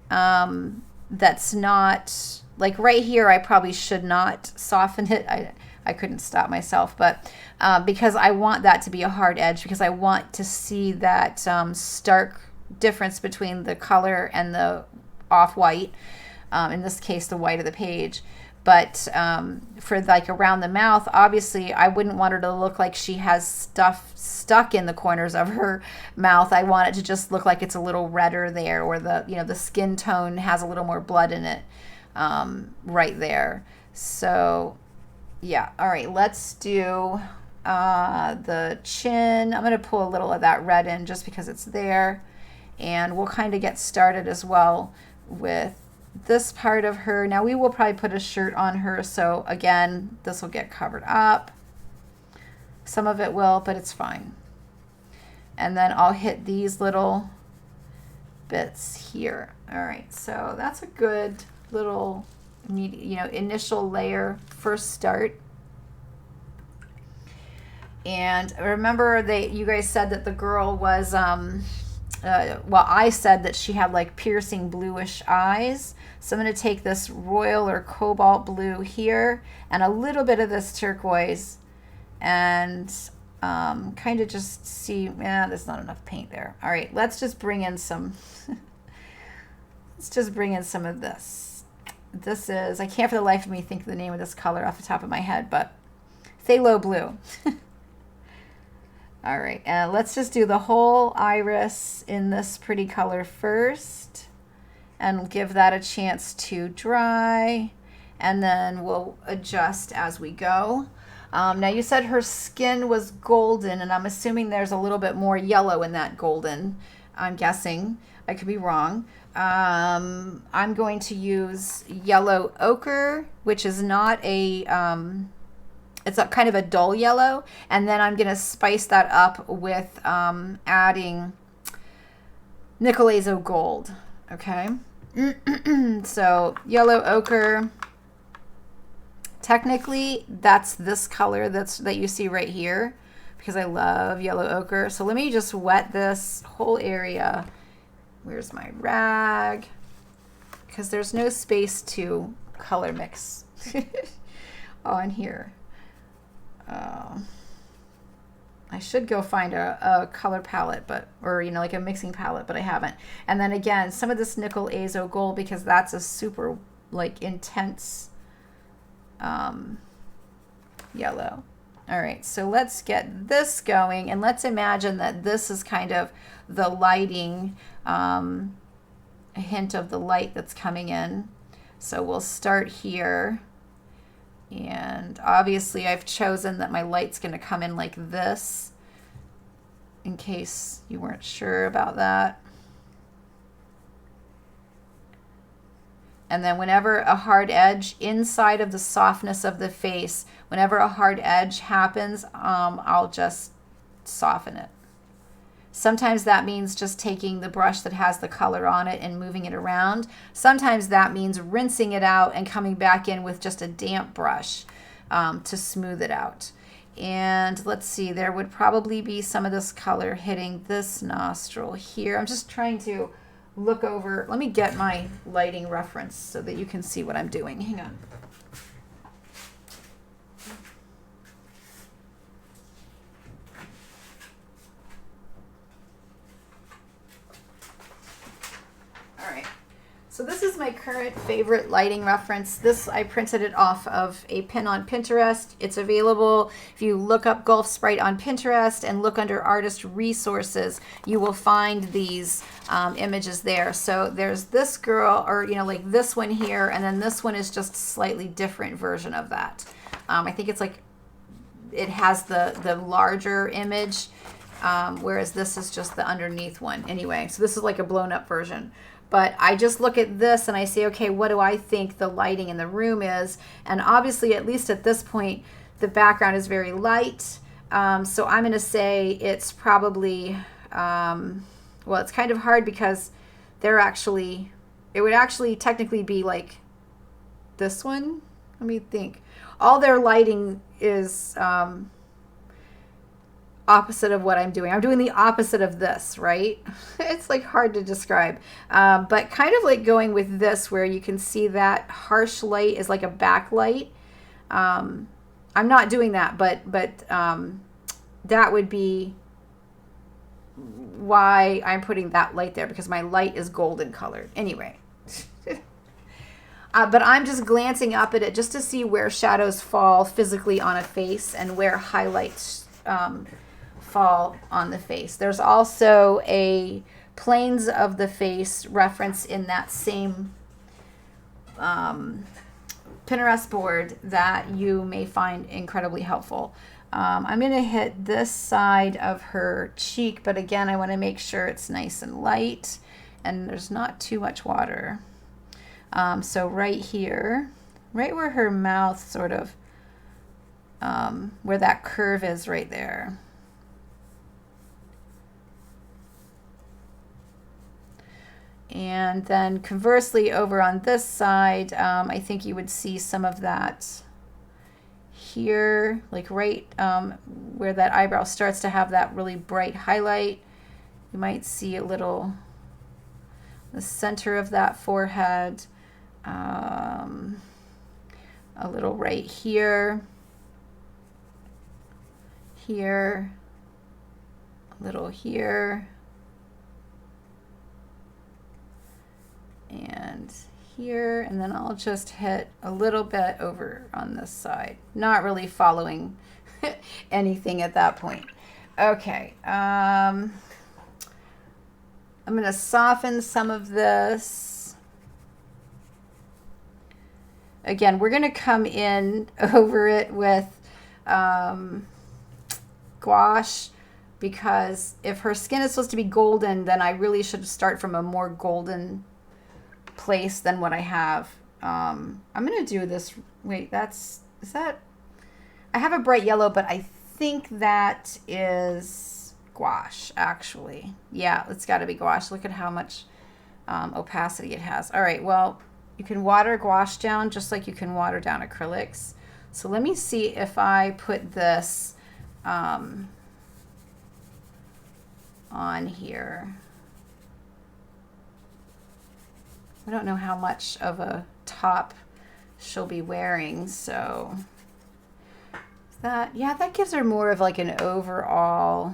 That's not, like right here, I probably should not soften it. I couldn't stop myself, but because I want that to be a hard edge, because I want to see that stark difference between the color and the off-white, in this case the white of the page. But for like around the mouth, obviously I wouldn't want her to look like she has stuff stuck in the corners of her mouth. I want it to just look like it's a little redder there, or the, you know, the skin tone has a little more blood in it right there. So yeah, all right, let's do the chin. I'm going to pull a little of that red in just because it's there. And we'll kind of get started as well with this part of her. Now we will probably put a shirt on her, so again, this will get covered up. Some of it will, but it's fine. And then I'll hit these little bits here. All right, so that's a good little, you know, initial layer, first start. And remember that you guys said that the girl was well, I said that she had like piercing bluish eyes. So I'm going to take this royal or cobalt blue here and a little bit of this turquoise and kind of just see, there's not enough paint there. All right, let's just bring in some, let's just bring in some of this. This is, I can't for the life of me think of the name of this color off the top of my head, but phthalo blue. All right, and let's just do the whole iris in this pretty color first and give that a chance to dry, and then we'll adjust as we go. Now you said her skin was golden, and I'm assuming there's a little bit more yellow in that golden. I'm guessing. I could be wrong. I'm going to use yellow ochre, which is not a... it's a kind of a dull yellow, and then I'm going to spice that up with adding nickel azo gold. Okay, so yellow ochre. Technically, that's this color that you see right here, because I love yellow ochre. So let me just wet this whole area. Where's my rag? Because there's no space to color mix on here. I should go find a color palette, or you know, like a mixing palette, but I haven't. And then again, some of this nickel azo gold, because that's a super like intense yellow. All right, so let's get this going, and let's imagine that this is kind of the lighting, a hint of the light that's coming in. So we'll start here. And obviously I've chosen that my light's going to come in like this, in case you weren't sure about that. And then whenever a hard edge inside of the softness of the face, whenever a hard edge happens, I'll just soften it. Sometimes that means just taking the brush that has the color on it and moving it around. Sometimes that means rinsing it out and coming back in with just a damp brush to smooth it out. And let's see, there would probably be some of this color hitting this nostril here. I'm just trying to look over. Let me get my lighting reference so that you can see what I'm doing. Hang on. So this is my current favorite lighting reference. This, I printed it off of a pin on Pinterest. It's available. If you look up Gulf Sprite on Pinterest and look under artist resources, you will find these images there. So there's this girl, or you know, like this one here, and then this one is just a slightly different version of that. I think it's like, it has the larger image, whereas this is just the underneath one. Anyway, so this is like a blown up version. But I just look at this and I say, okay, what do I think the lighting in the room is? And obviously, at least at this point, the background is very light. So I'm going to say it's probably, well, it's kind of hard because they're actually, it would actually technically be like this one. Let me think. All their lighting is opposite of what I'm doing. I'm doing the opposite of this, right? It's like hard to describe, but kind of like going with this, where you can see that harsh light is like a backlight. I'm not doing that, but that would be why I'm putting that light there, because my light is golden colored. Anyway, But I'm just glancing up at it just to see where shadows fall physically on a face and where highlights fall on the face. There's also a planes of the face reference in that same Pinterest board that you may find incredibly helpful. I'm going to hit this side of her cheek, but again, I want to make sure it's nice and light and there's not too much water. So right here, right where her mouth sort of, where that curve is right there. And then conversely over on this side, I think you would see some of that here, like right where that eyebrow starts to have that really bright highlight. You might see a little, the center of that forehead, a little right here, here, a little here, and here, and then I'll just hit a little bit over on this side. Not really following anything at that point. Okay, I'm going to soften some of this. Again, we're going to come in over it with gouache, because if her skin is supposed to be golden, then I really should start from a more golden place than what I have. I'm going to do this. Wait, is that? I have a bright yellow, but I think that is gouache, actually. Yeah, it's got to be gouache. Look at how much opacity it has. All right, well, you can water gouache down just like you can water down acrylics. So let me see if I put this on here. I don't know how much of a top she'll be wearing, so that, yeah, that gives her more of like an overall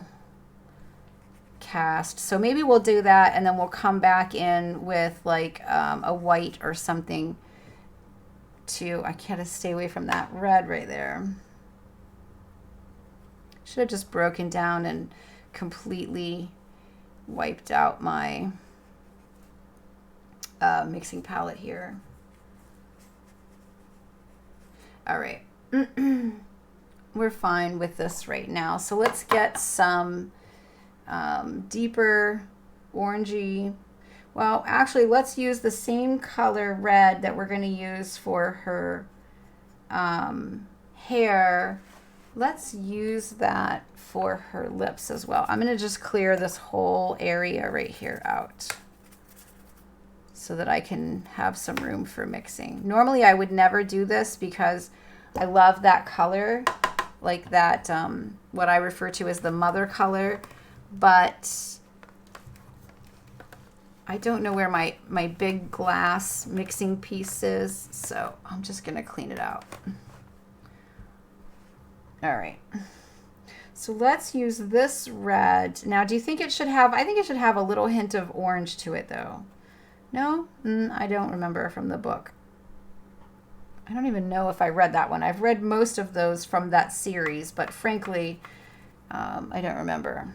cast. So maybe we'll do that, and then we'll come back in with like a white or something to, I gotta stay away from that red right there. Should have just broken down and completely wiped out my mixing palette here. All right. We're fine with this right now. So let's get some deeper orangey. Well, actually, let's use the same color red that we're going to use for her hair. Let's use that for her lips as well. I'm going to just clear this whole area right here out so that I can have some room for mixing. Normally, I would never do this because I love that color, like that, what I refer to as the mother color, but I don't know where my big glass mixing piece is, so I'm just gonna clean it out. All right, so let's use this red. Now, do you think it should have, I think it should have a little hint of orange to it though. No? I don't remember from the book. I don't even know if I read that one. I've read most of those from that series, but frankly, I don't remember.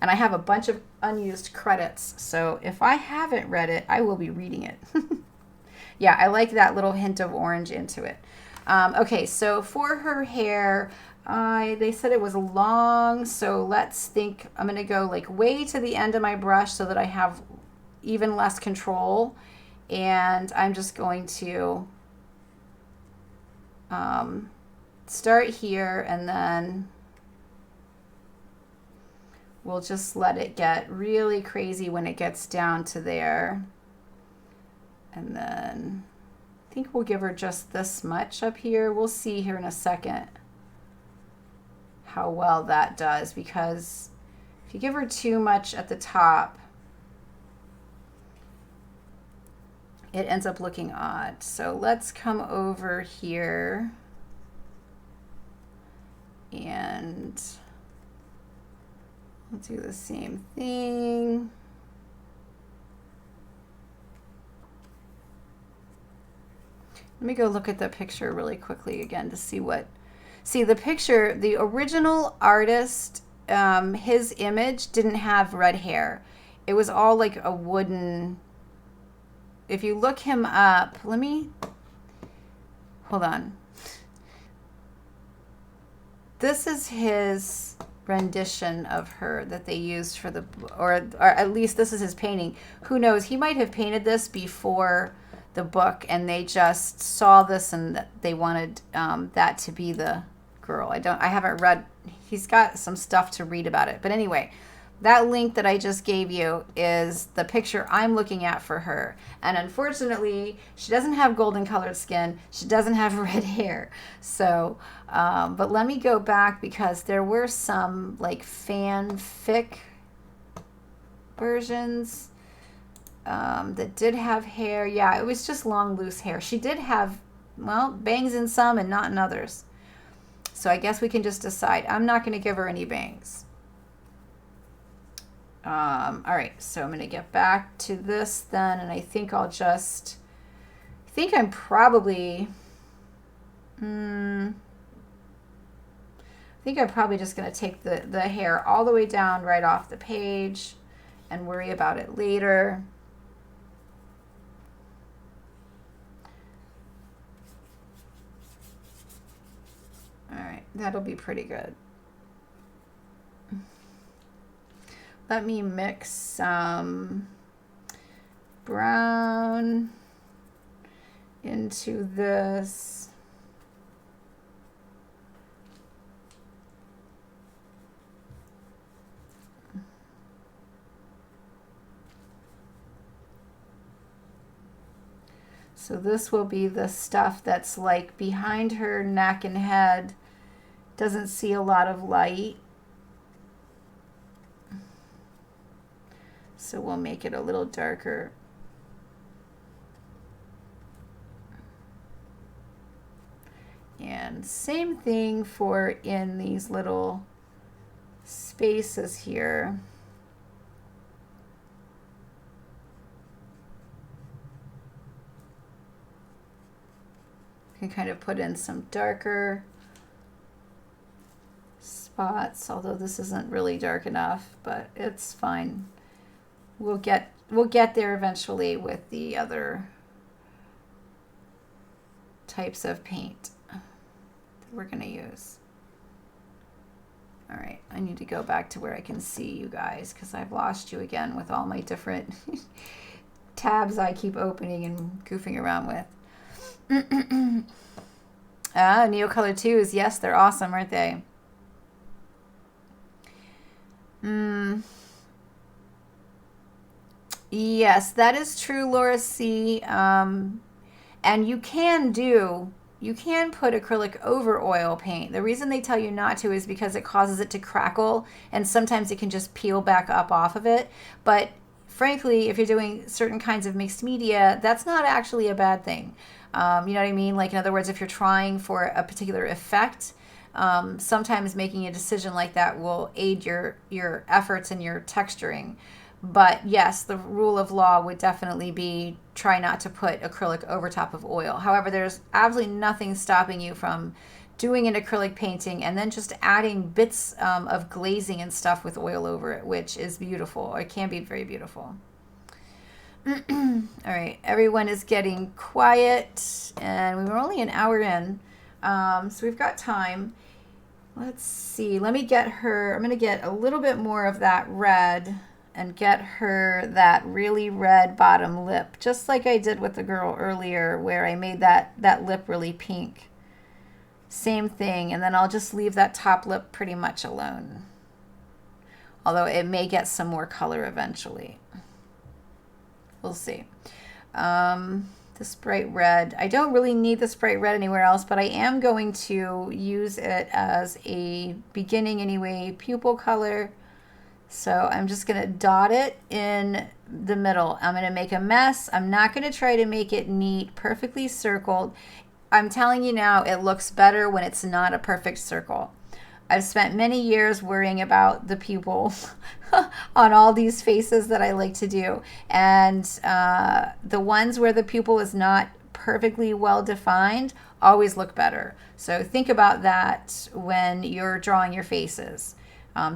And I have a bunch of unused credits, so if I haven't read it, I will be reading it. Yeah, I like that little hint of orange into it. Okay, so for her hair, they said it was long, so let's think, I'm going to go like way to the end of my brush so that I have even less control, and I'm just going to start here, and then we'll just let it get really crazy when it gets down to there, and then I think we'll give her just this much up here. We'll see here in a second how well that does, because if you give her too much at the top, it ends up looking odd. So let's come over here and we'll do the same thing. Let me go look at the picture really quickly again to see what. See, the picture, the original artist, his image didn't have red hair. It was all like a wooden. If you look him up, hold on. This is his rendition of her that they used for the, or at least this is his painting. Who knows? He might have painted this before the book, and they just saw this and they wanted that to be the girl. I haven't read. He's got some stuff to read about it, but anyway. That link that I just gave you is the picture I'm looking at for her. And unfortunately, she doesn't have golden colored skin. She doesn't have red hair. So, but let me go back because there were some like fanfic versions that did have hair. Yeah, it was just long, loose hair. She did have, well, bangs in some and not in others. So I guess we can just decide. I'm not going to give her any bangs. All right, so I'm going to get back to this then, and I think I'm probably just going to take the hair all the way down right off the page and worry about it later. All right, that'll be pretty good. Let me mix some brown into this. So this will be the stuff that's like behind her neck and head. Doesn't see a lot of light. So we'll make it a little darker. And same thing for in these little spaces here. You can kind of put in some darker spots, although this isn't really dark enough, but it's fine. We'll get there eventually with the other types of paint that we're going to use. All right, I need to go back to where I can see you guys because I've lost you again with all my different tabs I keep opening and goofing around with. Neocolor 2s, yes, they're awesome, aren't they? Yes, that is true, Laura C. And you can put acrylic over oil paint. The reason they tell you not to is because it causes it to crackle, and sometimes it can just peel back up off of it. But frankly, if you're doing certain kinds of mixed media, that's not actually a bad thing. You know what I mean? Like, in other words, if you're trying for a particular effect, sometimes making a decision like that will aid your efforts and your texturing. But yes, the rule of law would definitely be try not to put acrylic over top of oil. However, there's absolutely nothing stopping you from doing an acrylic painting and then just adding bits of glazing and stuff with oil over it, which is beautiful. It can be very beautiful. All right, everyone is getting quiet, and we were only an hour in, so we've got time. Let's see. Let me get her. I'm going to get a little bit more of that red and get her that really red bottom lip, just like I did with the girl earlier where I made that lip really pink. Same thing, and then I'll just leave that top lip pretty much alone. Although it may get some more color eventually. We'll see. This bright red, I don't really need this bright red anywhere else, but I am going to use it as a beginning anyway pupil color. So I'm just going to dot it in the middle. I'm going to make a mess. I'm not going to try to make it neat, perfectly circled. I'm telling you now, it looks better when it's not a perfect circle. I've spent many years worrying about the pupil on all these faces that I like to do. And the ones where the pupil is not perfectly well defined always look better. So think about that when you're drawing your faces.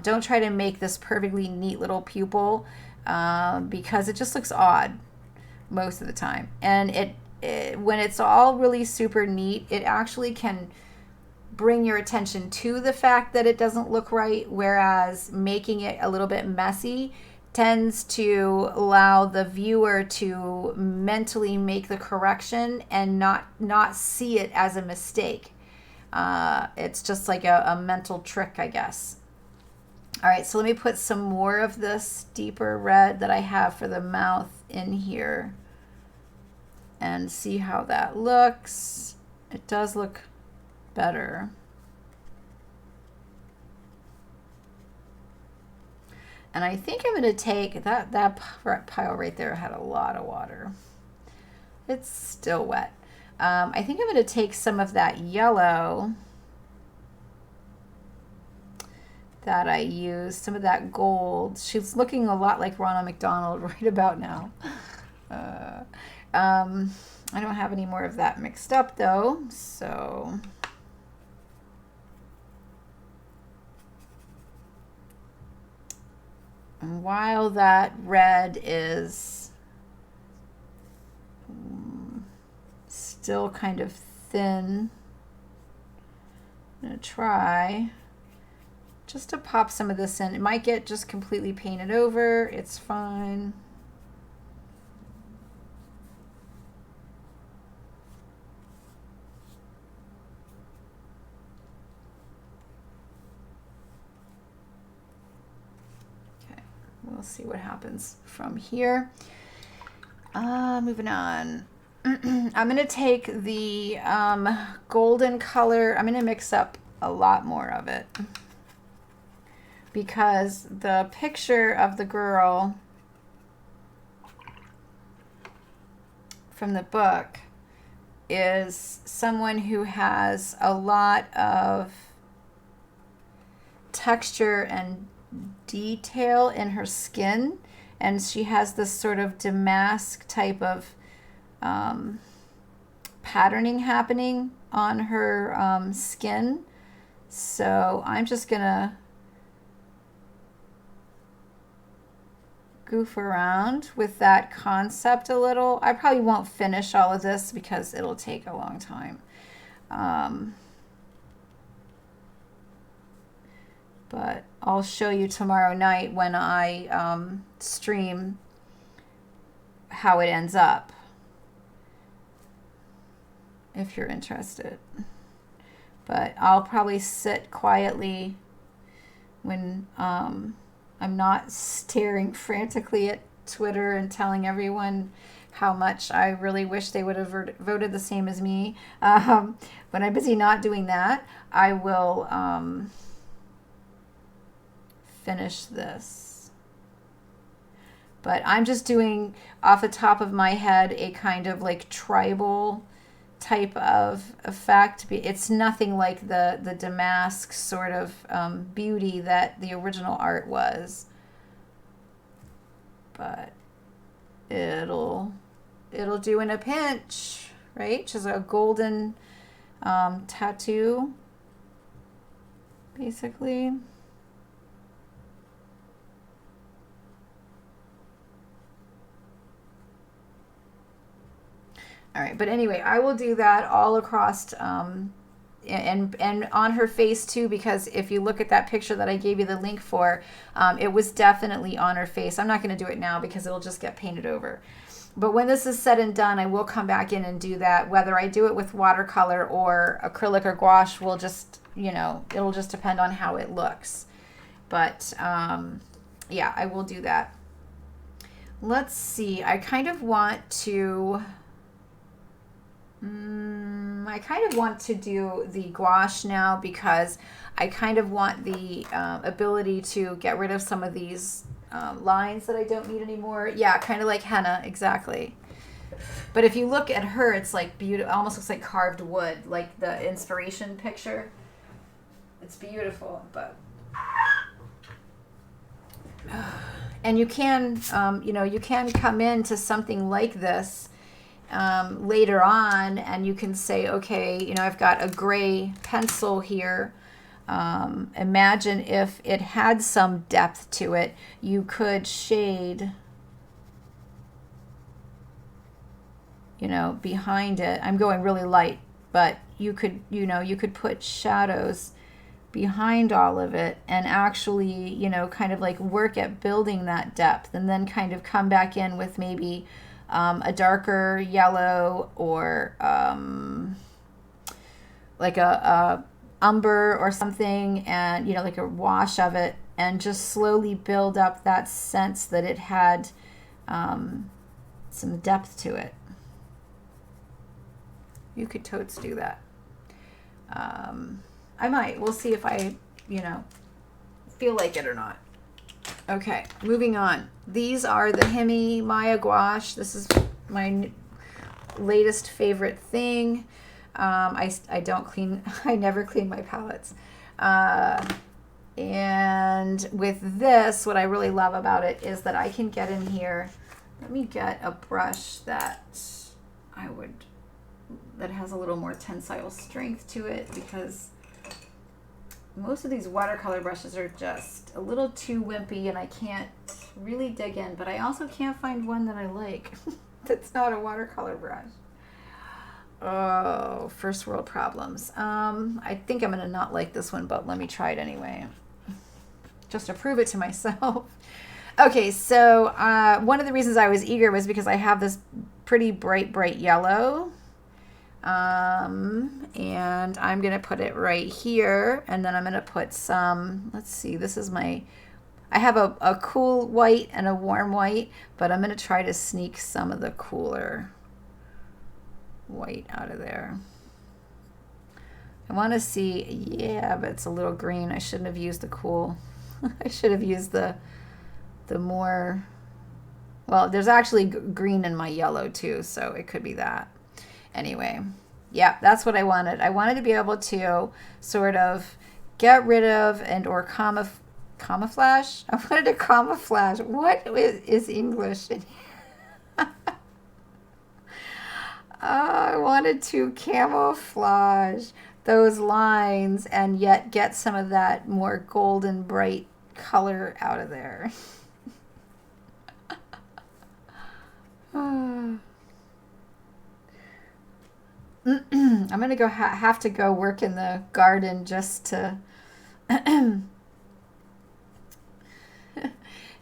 Don't try to make this perfectly neat little pupil because it just looks odd most of the time. And when it's all really super neat, it actually can bring your attention to the fact that it doesn't look right, whereas making it a little bit messy tends to allow the viewer to mentally make the correction and not see it as a mistake. It's just like a mental trick, I guess. All right, so let me put some more of this deeper red that I have for the mouth in here and see how that looks. It does look better. And I think I'm going to take that pile right there had a lot of water. It's still wet. I think I'm going to take some of that yellow that I used, some of that gold. She's looking a lot like Ronald McDonald right about now. I don't have any more of that mixed up though, so and while that red is still kind of thin, I'm going to try just to pop some of this in. It might get just completely painted over. It's fine. Okay, we'll see what happens from here. Moving on. I'm going to take the golden color. I'm going to mix up a lot more of it, because the picture of the girl from the book is someone who has a lot of texture and detail in her skin, and she has this sort of damask type of patterning happening on her skin. So I'm just gonna goof around with that concept a little. I probably won't finish all of this because it'll take a long time. But I'll show you tomorrow night when I stream how it ends up, if you're interested. But I'll probably sit quietly when I'm not staring frantically at Twitter and telling everyone how much I really wish they would have voted the same as me. When I'm busy not doing that, I will finish this. But I'm just doing off the top of my head a kind of like tribal type of effect. It's nothing like the damask sort of beauty that the original art was, but it'll do in a pinch, right? Just a golden tattoo, basically. All right, but anyway, I will do that all across and on her face too, because if you look at that picture that I gave you the link for, it was definitely on her face. I'm not going to do it now because it'll just get painted over. But when this is said and done, I will come back in and do that. Whether I do it with watercolor or acrylic or gouache will just, it'll just depend on how it looks. But yeah, I will do that. Let's see. I kind of want to do the gouache now, because I kind of want the ability to get rid of some of these lines that I don't need anymore. Yeah, kind of like henna, exactly. But if you look at her, it's like beautiful. Almost looks like carved wood, like the inspiration picture. It's beautiful, but and you can you can come into something like this later on, and you can say, okay, you know, I've got a gray pencil here. Imagine if it had some depth to it. You could shade, you know, behind it. I'm going really light, but you could, you know, you could put shadows behind all of it and actually, you know, kind of like work at building that depth, and then kind of come back in with maybe a darker yellow, or like a umber or something, and, you know, like a wash of it, and just slowly build up that sense that it had some depth to it. You could totes do that. I might. We'll see if I, you know, feel like it or not. Okay, moving on. These are the Hemi Maya gouache. This is my latest favorite thing. I don't clean, I never clean my palettes. And with this, what I really love about it is that I can get in here. Let me get a brush that that has a little more tensile strength to it, because most of these watercolor brushes are just a little too wimpy and I can't really dig in, but I also can't find one that I like that's not a watercolor brush. Oh, first world problems. I think I'm gonna not like this one, but let me try it anyway, just to prove it to myself. Okay, so one of the reasons I was eager was because I have this pretty bright yellow. And I'm going to put it right here, and then I'm going to put some, let's see, this is I have a cool white and a warm white, but I'm going to try to sneak some of the cooler white out of there. I want to see, yeah, but it's a little green. I shouldn't have used the cool. I should have used the more, well, there's actually green in my yellow too, so it could be that. Anyway, yeah, that's what I wanted. I wanted to be able to sort of get rid of and or camouflage. I wanted to camouflage. What is English? I wanted to camouflage those lines and yet get some of that more golden bright color out of there. I'm gonna go have to go work in the garden just to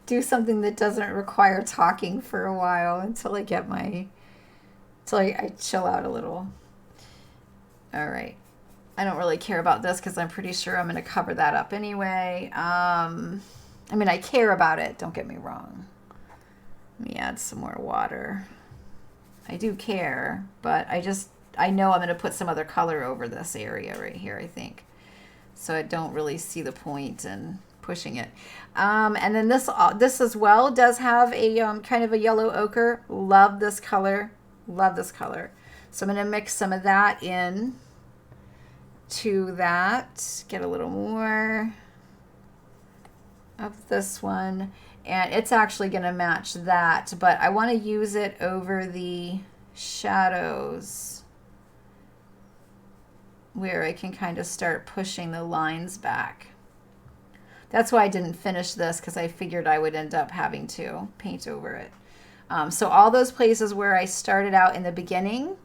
do something that doesn't require talking for a while until I get until I chill out a little. All right. I don't really care about this because I'm pretty sure I'm going to cover that up anyway. I mean, I care about it. Don't get me wrong. Let me add some more water. I do care, but I know I'm going to put some other color over this area right here, I think. So I don't really see the point in pushing it. And then this as well does have a kind of a yellow ochre. Love this color. Love this color. So I'm going to mix some of that in to that. Get a little more of this one. And it's actually going to match that. But I want to use it over the shadows where I can kind of start pushing the lines back. That's why I didn't finish this, because I figured I would end up having to paint over it. So all those places where I started out in the beginning,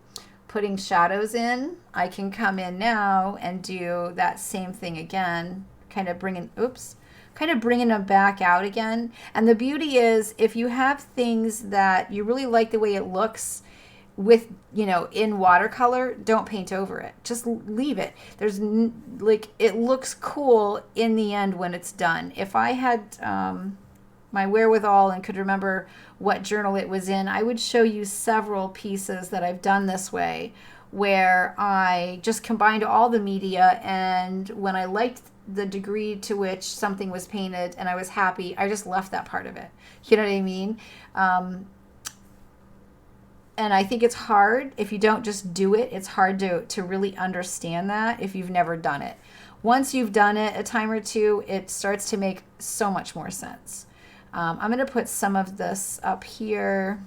putting shadows in, I can come in now and do that same thing again, kind of bringing them back out again. And the beauty is, if you have things that you really like the way it looks with, you know, in watercolor, don't paint over it. Just leave it. There's it looks cool in the end when it's done. If I had my wherewithal and could remember what journal it was in, I would show you several pieces that I've done this way, where I just combined all the media, and when I liked the degree to which something was painted and I was happy, I just left that part of it. You know what I mean? And I think it's hard if you don't just do it. It's hard to really understand that if you've never done it. Once you've done it a time or two, it starts to make so much more sense. I'm going to put some of this up here.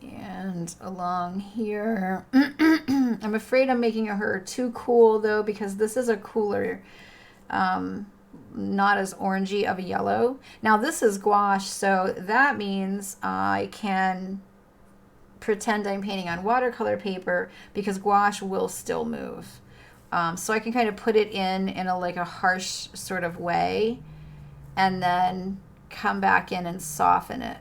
And along here, I'm afraid I'm making her too cool though, because this is a cooler, not as orangey of a yellow. Now this is gouache, so that means I can pretend I'm painting on watercolor paper because gouache will still move. So I can kind of put it in a like a harsh sort of way and then come back in and soften it,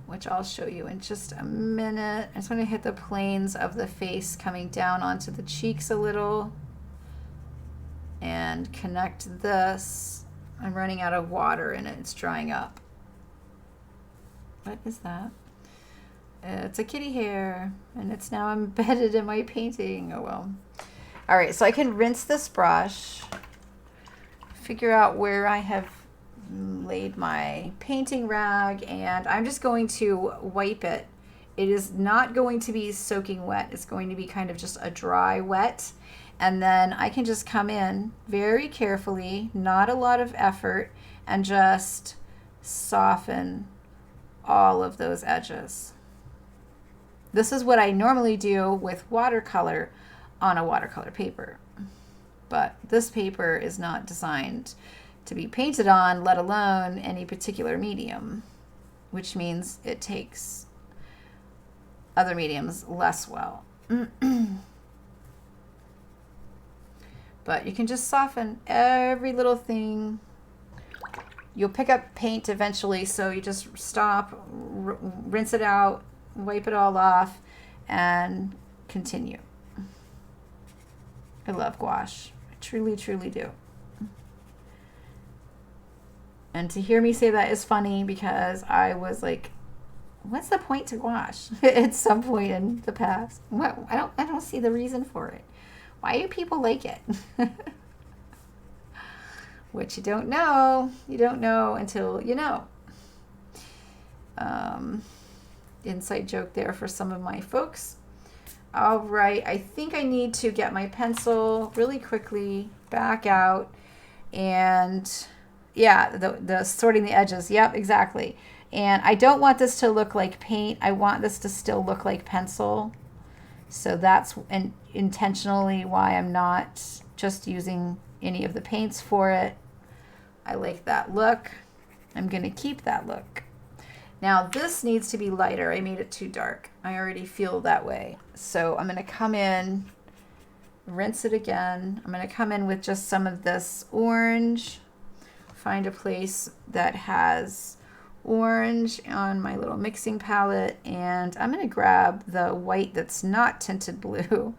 which I'll show you in just a minute. I just want to hit the planes of the face coming down onto the cheeks a little and connect this. I'm running out of water in it. It's drying up. What is that? It's a kitty hair, and it's now embedded in my painting. Oh well. All right, so I can rinse this brush, figure out where I have laid my painting rag, and I'm just going to wipe it. It is not going to be soaking wet. It's going to be kind of just a dry wet. And then I can just come in very carefully, not a lot of effort, and just soften all of those edges. This is what I normally do with watercolor on a watercolor paper. But this paper is not designed to be painted on, let alone any particular medium, which means it takes other mediums less well. But you can just soften every little thing. You'll pick up paint eventually, so you just stop, rinse it out, wipe it all off, and continue. I love gouache. I truly, truly do. And to hear me say that is funny because I was like, what's the point to gouache at some point in the past? What? I don't see the reason for it. Why do people like it? Which you don't know. You don't know until you know. Inside joke there for some of my folks. All right, I think I need to get my pencil really quickly back out, and yeah, the sorting the edges. Yep, exactly. And I don't want this to look like paint. I want this to still look like pencil. So that's intentionally why I'm not just using any of the paints for it. I like that look. I'm going to keep that look. Now this needs to be lighter. I made it too dark. I already feel that way. So I'm going to come in, rinse it again. I'm going to come in with just some of this orange. Find a place that has orange on my little mixing palette, and I'm going to grab the white that's not tinted blue,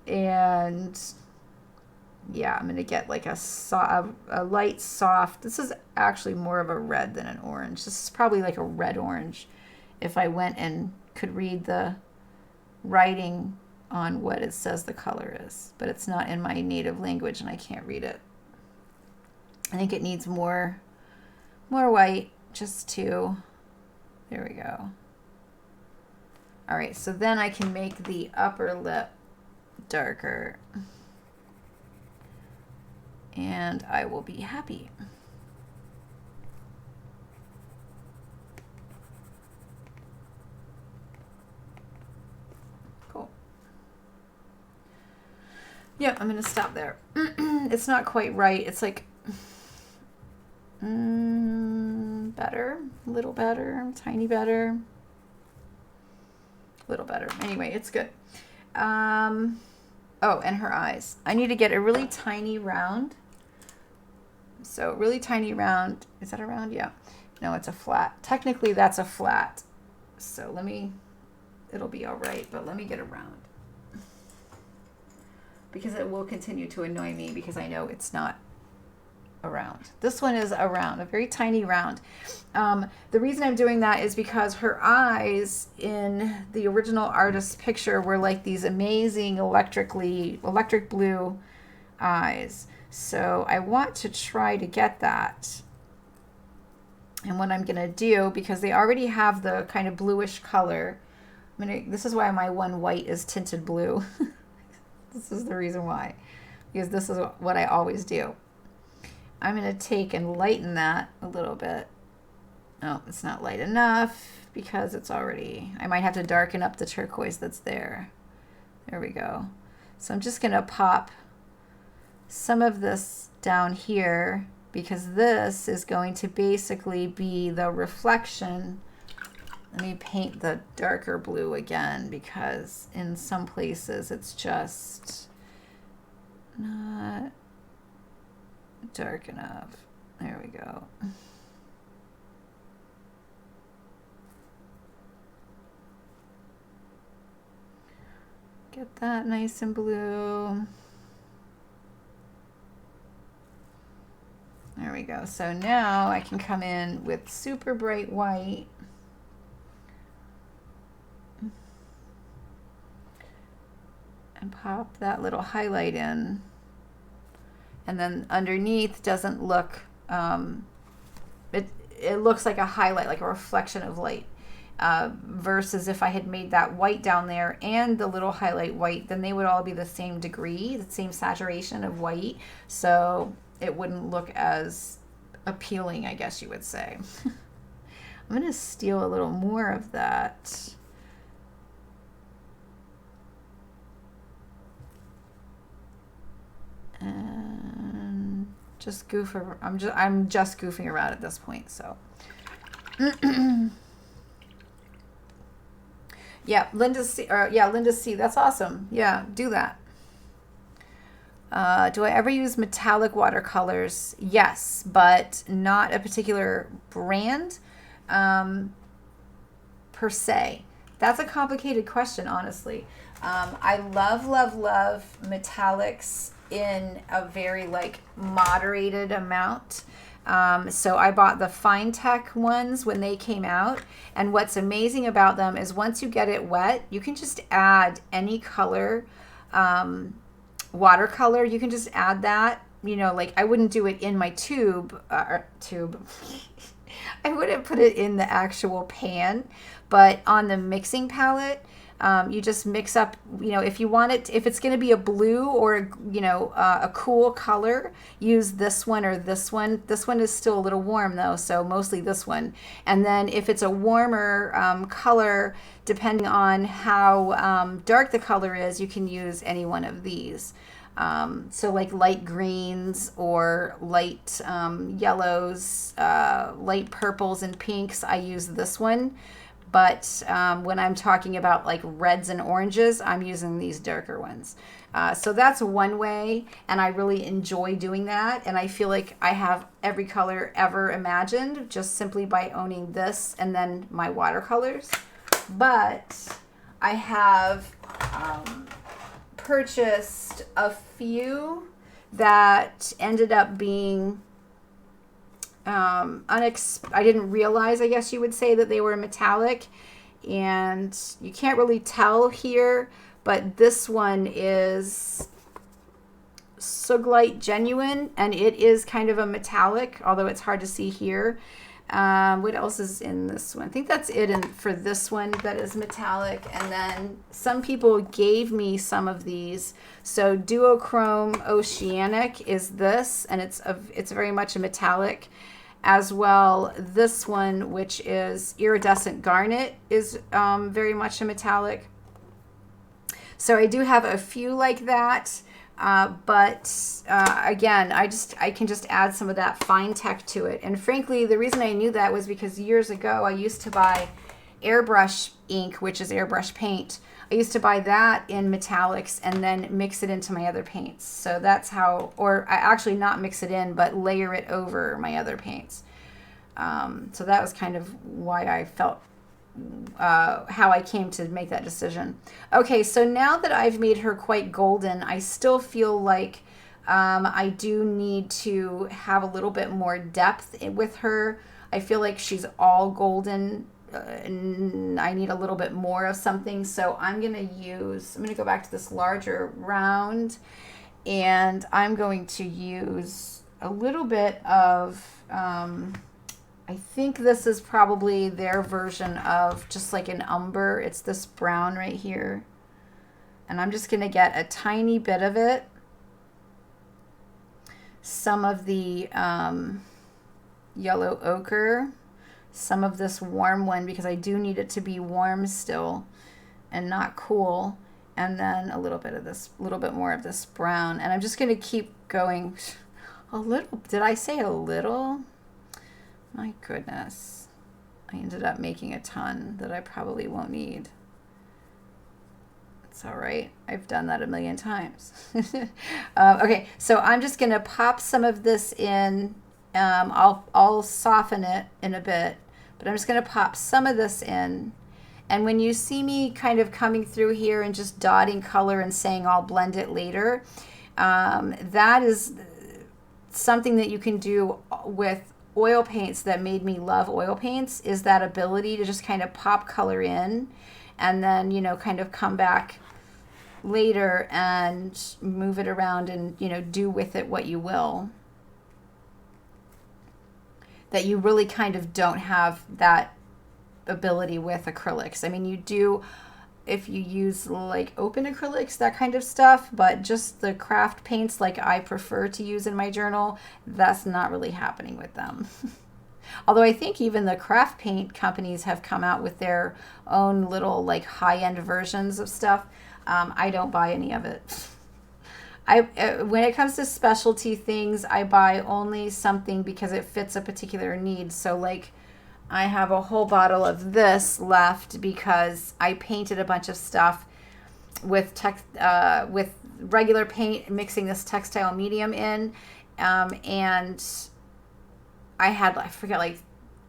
and yeah, I'm going to get like a light soft, this is actually more of a red than an orange. This is probably like a red orange if I went and could read the writing on what it says the color is, but it's not in my native language and I can't read it. I think it needs more white. Just two. There we go. All right, so then I can make the upper lip darker. And I will be happy. Cool. Yep, I'm going to stop there. It's not quite right. It's like better, a little better, tiny better, a little better. Anyway, it's good. Oh, and her eyes. I need to get a really tiny round. So really tiny round. Is that a round? Yeah. No, it's a flat. Technically, that's a flat. So it'll be all right, but let me get a round. Because it will continue to annoy me because I know it's not a round. This one is a round, a very tiny round. The reason I'm doing that is because her eyes in the original artist's picture were like these amazing electric blue eyes. So I want to try to get that. And what I'm going to do, because they already have the kind of bluish color, this is why my one white is tinted blue. This is the reason why, because this is what I always do. I'm going to take and lighten that a little bit. Oh, it's not light enough. because it's already, I might have to darken up the turquoise that's there. There we go. So I'm just going to pop some of this down here because this is going to basically be the reflection. Let me paint the darker blue again because in some places it's just not dark enough. There we go. Get that nice and blue. There we go. So now I can come in with super bright white. And pop that little highlight in. And then underneath doesn't look, it looks like a highlight, like a reflection of light. Versus if I had made that white down there and the little highlight white, then they would all be the same degree, the same saturation of white. So it wouldn't look as appealing, I guess you would say. I'm going to steal a little more of that. And just goof around. I'm just goofing around at this point, so. Yeah, Linda C. Linda C. That's awesome. Yeah, do that. Do I ever use metallic watercolors? Yes, but not a particular brand per se. That's a complicated question, honestly. I love metallics in a very moderated amount. So I bought the Fine Tech ones when they came out. And what's amazing about them is once you get it wet, you can just add any color, watercolor. You can just add that, I wouldn't do it in my tube. I wouldn't put it in the actual pan, but on the mixing palette, you just mix up, if you want it, if it's going to be a blue or, a cool color, use this one or this one. This one is still a little warm though, so mostly this one. And then if it's a warmer color, depending on how dark the color is, you can use any one of these. So like light greens or light yellows, light purples and pinks, I use this one. But when I'm talking about like reds and oranges, I'm using these darker ones. So that's one way, and I really enjoy doing that. And I feel like I have every color ever imagined just simply by owning this and then my watercolors. But I have purchased a few that ended up being I didn't realize, I guess you would say, that they were metallic, and you can't really tell here, but this one is Suglite Genuine, and it is kind of a metallic, although it's hard to see here. What else is in this one? I think that's it for this one that is metallic. And then some people gave me some of these. So Duochrome Oceanic is this, and it's very much a metallic. As well, this one, which is Iridescent Garnet, is very much a metallic. So I do have a few like that. But again, I can just add some of that Fine Tech to it. And frankly, the reason I knew that was because years ago I used to buy airbrush ink, which is airbrush paint. I used to buy that in metallics and then mix it into my other paints. So that's how, or I actually not mix it in, but layer it over my other paints. So that was kind of why I felt how I came to make that decision. Okay, so now that I've made her quite golden, I still feel like I do need to have a little bit more depth with her. I feel like she's all golden. And I need a little bit more of something. So I'm going to go back to this larger round, and I'm going to use a little bit of, I think this is probably their version of just like an umber. It's this brown right here. And I'm just going to get a tiny bit of it. Some of the yellow ochre. some of this warm one because I do need it to be warm still and not cool. And then a little bit more of this brown. And I'm just going to keep going a little. Did I say a little? My goodness. I ended up making a ton that I probably won't need. It's all right. I've done that a million times. Okay, so I'm just going to pop some of this in. I'll soften it in a bit, but I'm just going to pop some of this in. And when you see me kind of coming through here and just dotting color and saying I'll blend it later, that is something that you can do with oil paints that made me love oil paints, is that ability to just kind of pop color in and then, you know, kind of come back later and move it around and, you know, do with it what you will. That you really kind of don't have that ability with acrylics. I mean, you do if you use like open acrylics, that kind of stuff, but just the craft paints like I prefer to use in my journal, that's not really happening with them. Although I think even the craft paint companies have come out with their own little like high-end versions of stuff. I don't buy any of it. When it comes to specialty things, I buy only something because it fits a particular need. So like I have a whole bottle of this left because I painted a bunch of stuff with regular paint, mixing this textile medium in, and I forget, like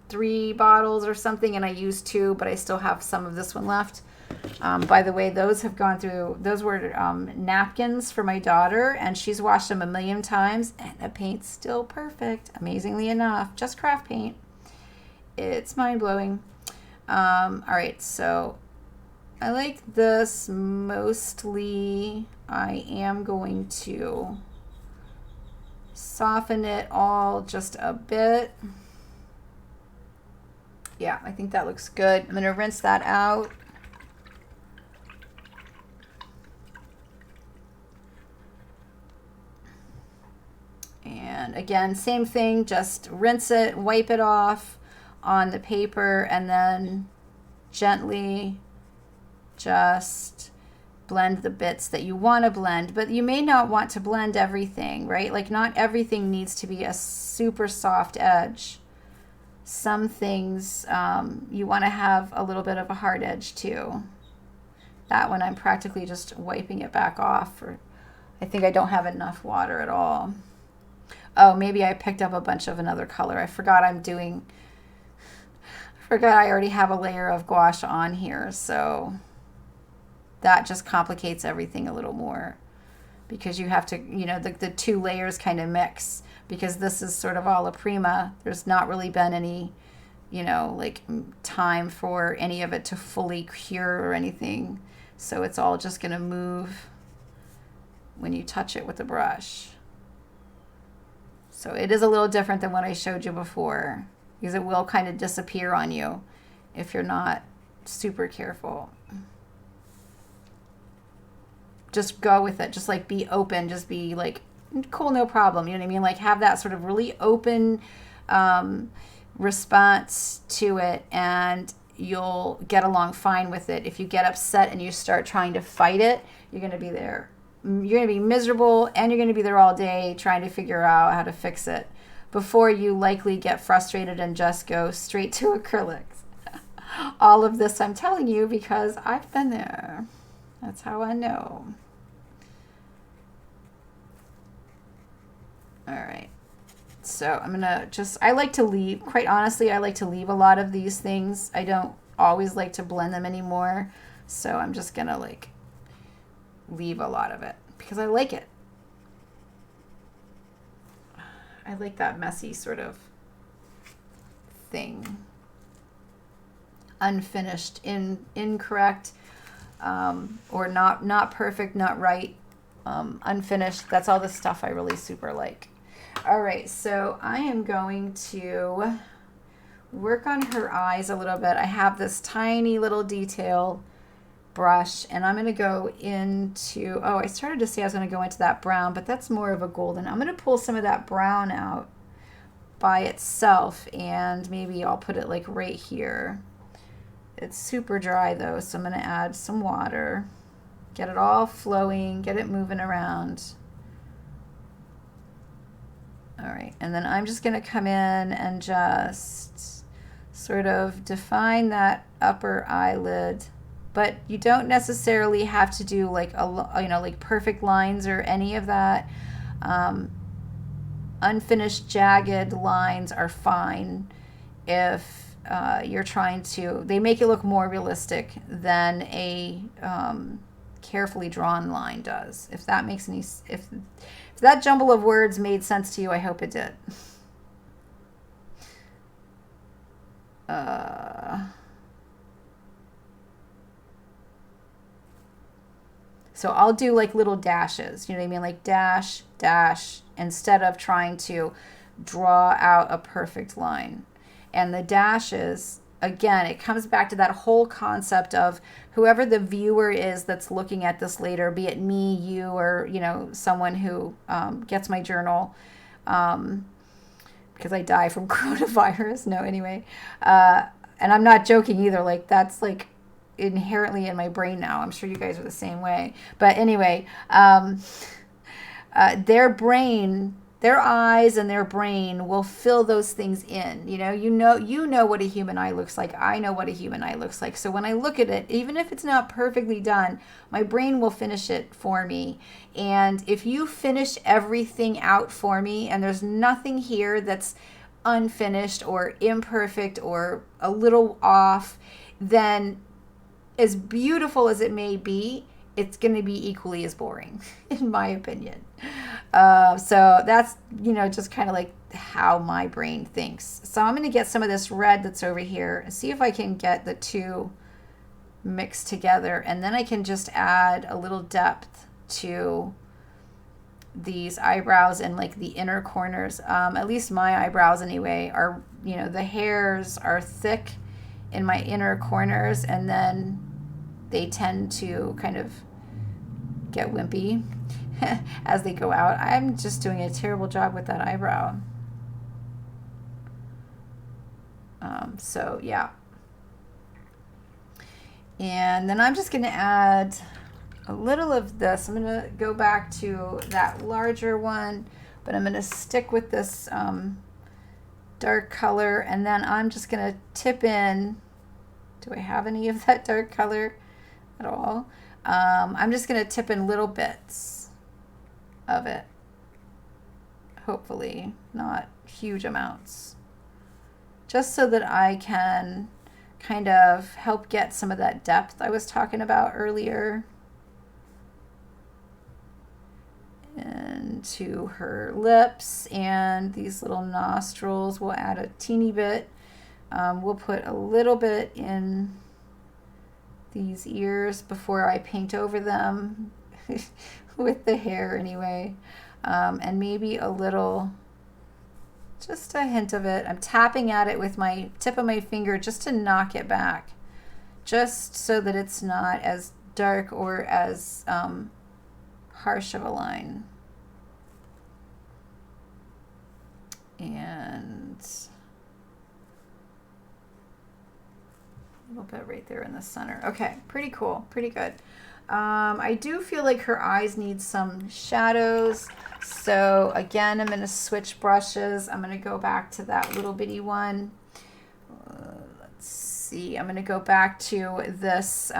3 bottles or something, and I used 2, but I still have some of this one left. By the way, those were napkins for my daughter, and she's washed them a million times, and the paint's still perfect, amazingly enough. Just craft paint. It's mind-blowing. All right, so I like this mostly. I am going to soften it all just a bit. Yeah, I think that looks good. I'm going to rinse that out. And again, same thing, just rinse it, wipe it off on the paper, and then gently just blend the bits that you want to blend. But you may not want to blend everything, right? Like not everything needs to be a super soft edge. Some things you want to have a little bit of a hard edge too. That one I'm practically just wiping it back off. I think I don't have enough water at all. Oh, maybe I picked up a bunch of another color. I forgot I already have a layer of gouache on here, so that just complicates everything a little more because you have to, you know, the 2 layers kind of mix because this is sort of alla prima. There's not really been any, you know, like time for any of it to fully cure or anything. So it's all just going to move when you touch it with the brush. So it is a little different than what I showed you before because it will kind of disappear on you if you're not super careful. Just go with it. Just like be open. Just be like, cool, no problem. You know what I mean? Like have that sort of really open response to it and you'll get along fine with it. If you get upset and you start trying to fight it, you're going to be there. You're going to be miserable and you're going to be there all day trying to figure out how to fix it before you likely get frustrated and just go straight to acrylics. All of this I'm telling you because I've been there. That's how I know. All right. So I'm going to I like to leave, quite honestly, I like to leave a lot of these things. I don't always like to blend them anymore. So I'm just going to like leave a lot of it because I like it. I like that messy sort of thing. Unfinished, incorrect, or not perfect, not right, unfinished. That's all the stuff I really super like. All right, so I am going to work on her eyes a little bit. I have this tiny little detail brush and I'm going to go into, I started to say I was going to go into that brown, but that's more of a golden. I'm going to pull some of that brown out by itself, and maybe I'll put it like right here. It's super dry though, so I'm going to add some water, get it all flowing, get it moving around. All right, and then I'm just going to come in and just sort of define that upper eyelid, but you don't necessarily have to do like like perfect lines or any of that. Unfinished jagged lines are fine if you're trying to, they make it look more realistic than a carefully drawn line does. If that makes any, if that jumble of words made sense to you, I hope it did. So I'll do like little dashes, you know what I mean? Like dash, dash, instead of trying to draw out a perfect line. And the dashes, again, it comes back to that whole concept of whoever the viewer is that's looking at this later, be it me, you, or, you know, someone who gets my journal, because I die from coronavirus. No, anyway. And I'm not joking either. Like, that's like inherently in my brain now. I'm sure you guys are the same way. But anyway, their brain, their eyes and their brain will fill those things in. You know what a human eye looks like. I know what a human eye looks like. So when I look at it, even if it's not perfectly done, my brain will finish it for me. And if you finish everything out for me and there's nothing here that's unfinished or imperfect or a little off, then as beautiful as it may be, it's going to be equally as boring, in my opinion. So that's, just kind of like how my brain thinks. So I'm going to get some of this red that's over here and see if I can get the two mixed together. And then I can just add a little depth to these eyebrows and like the inner corners. At least my eyebrows anyway are, the hairs are thick in my inner corners, and then they tend to kind of get wimpy as they go out. I'm just doing a terrible job with that eyebrow. So yeah. And then I'm just going to add a little of this. I'm going to go back to that larger one, but I'm going to stick with this dark color, and then I'm just going to tip in. Do I have any of that dark color at all? I'm just going to tip in little bits of it. Hopefully not huge amounts. Just so that I can kind of help get some of that depth I was talking about earlier into her lips, and these little nostrils. We'll add a teeny bit. We'll put a little bit in these ears before I paint over them with the hair anyway. And maybe a little, just a hint of it. I'm tapping at it with my tip of my finger just to knock it back, just so that it's not as dark or as harsh of a line. And a little bit right there in the center. Okay, pretty cool, pretty good. I do feel like her eyes need some shadows. So again, I'm going to switch brushes. I'm going to go back to that little bitty one. Let's see. I'm going to go back to this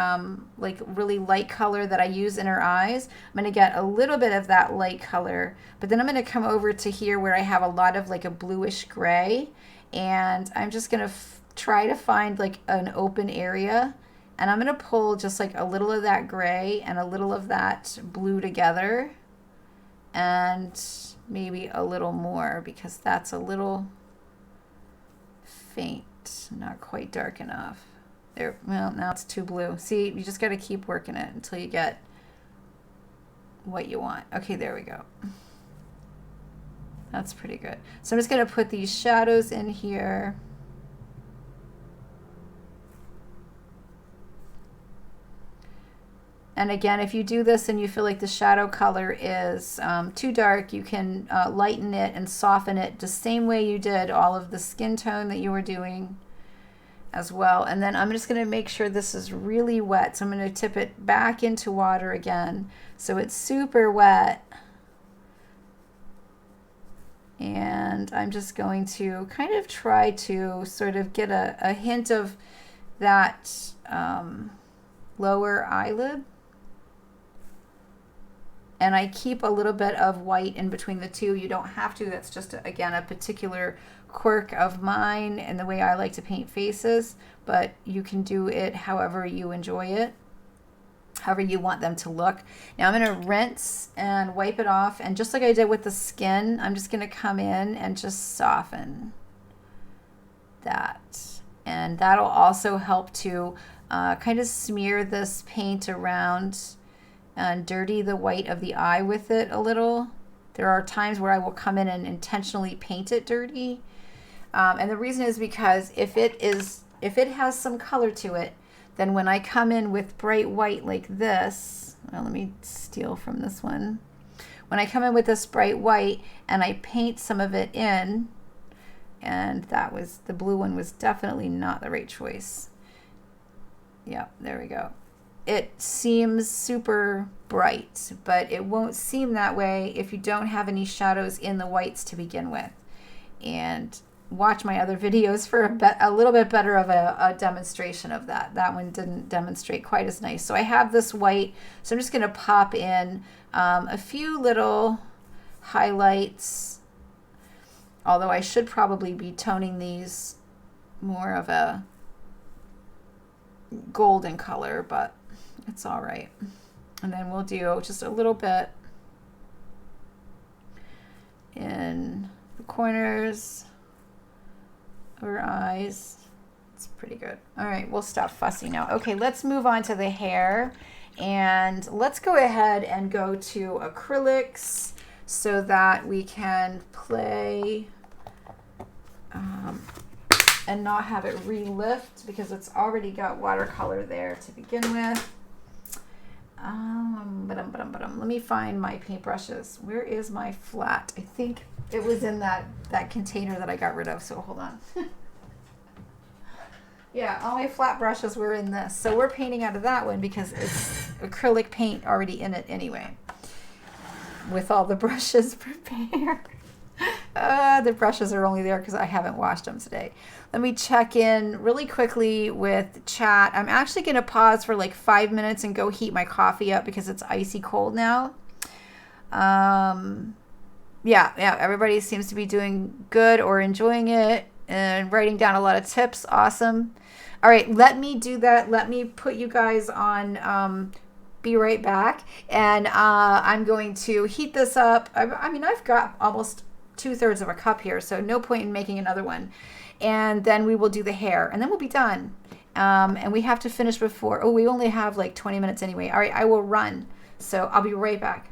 like really light color that I use in her eyes. I'm going to get a little bit of that light color, but then I'm going to come over to here where I have a lot of like a bluish gray, and I'm just going to try to find like an open area, and I'm going to pull just like a little of that gray and a little of that blue together, and maybe a little more because that's a little faint, not quite dark enough. There, well, now it's too blue. See, you just got to keep working it until you get what you want. Okay, there we go. That's pretty good. So I'm just going to put these shadows in here. And again, if you do this and you feel like the shadow color is too dark, you can lighten it and soften it the same way you did all of the skin tone that you were doing as well. And then I'm just going to make sure this is really wet. So I'm going to tip it back into water again. So it's super wet. And I'm just going to kind of try to sort of get a hint of that lower eyelid. And I keep a little bit of white in between the two. You don't have to. That's just, again, a particular quirk of mine and the way I like to paint faces. But you can do it however you enjoy it, however you want them to look. Now I'm going to rinse and wipe it off. And just like I did with the skin, I'm just going to come in and just soften that. And that'll also help to kind of smear this paint around and dirty the white of the eye with it a little. There are times where I will come in and intentionally paint it dirty. And the reason is because if it has some color to it, then when I come in with bright white like this, well, let me steal from this one. When I come in with this bright white and I paint some of it in, and that was, the blue one was definitely not the right choice. Yeah, there we go. It seems super bright, but it won't seem that way if you don't have any shadows in the whites to begin with. And watch my other videos for a little bit better of a demonstration of that. That one didn't demonstrate quite as nice. So I have this white, so I'm just going to pop in a few little highlights, although I should probably be toning these more of a golden color, but it's all right. And then we'll do just a little bit in the corners of her eyes. It's pretty good. All right, we'll stop fussing now. Okay, let's move on to the hair, and let's go ahead and go to acrylics so that we can play and not have it re-lift because it's already got watercolor there to begin with. Let me find my paintbrushes. Where is my flat? I think it was in that container that I got rid of, so hold on. Yeah, all my flat brushes were in this. So we're painting out of that one because it's acrylic paint already in it anyway, with all the brushes prepared. The brushes are only there because I haven't washed them today. Let me check in really quickly with chat. I'm actually going to pause for like 5 minutes and go heat my coffee up because it's icy cold now. Yeah, everybody seems to be doing good or enjoying it and writing down a lot of tips. Awesome. All right, let me do that. Let me put you guys on be right back. And I'm going to heat this up. I mean, I've got almost 2/3 of a cup here, so no point in making another one. And then we will do the hair, and then we'll be done. And we have to finish before, we only have like 20 minutes anyway. All right, I will run. So I'll be right back.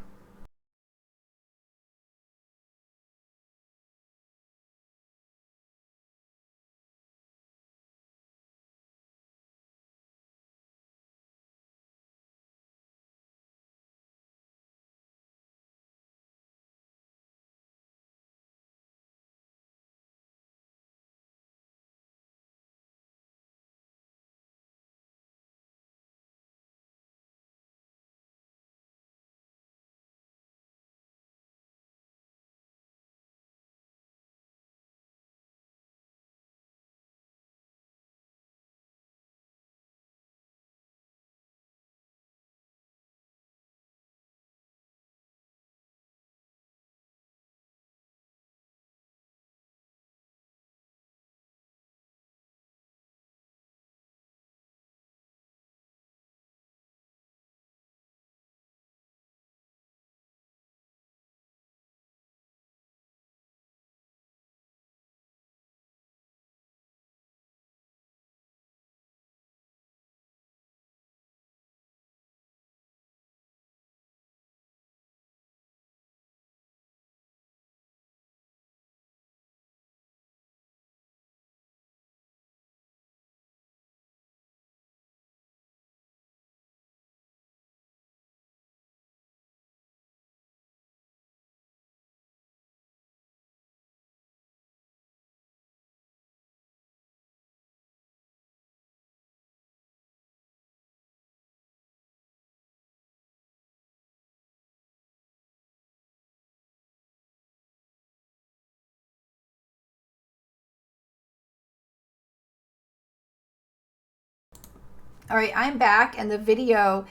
All right, I'm back and the video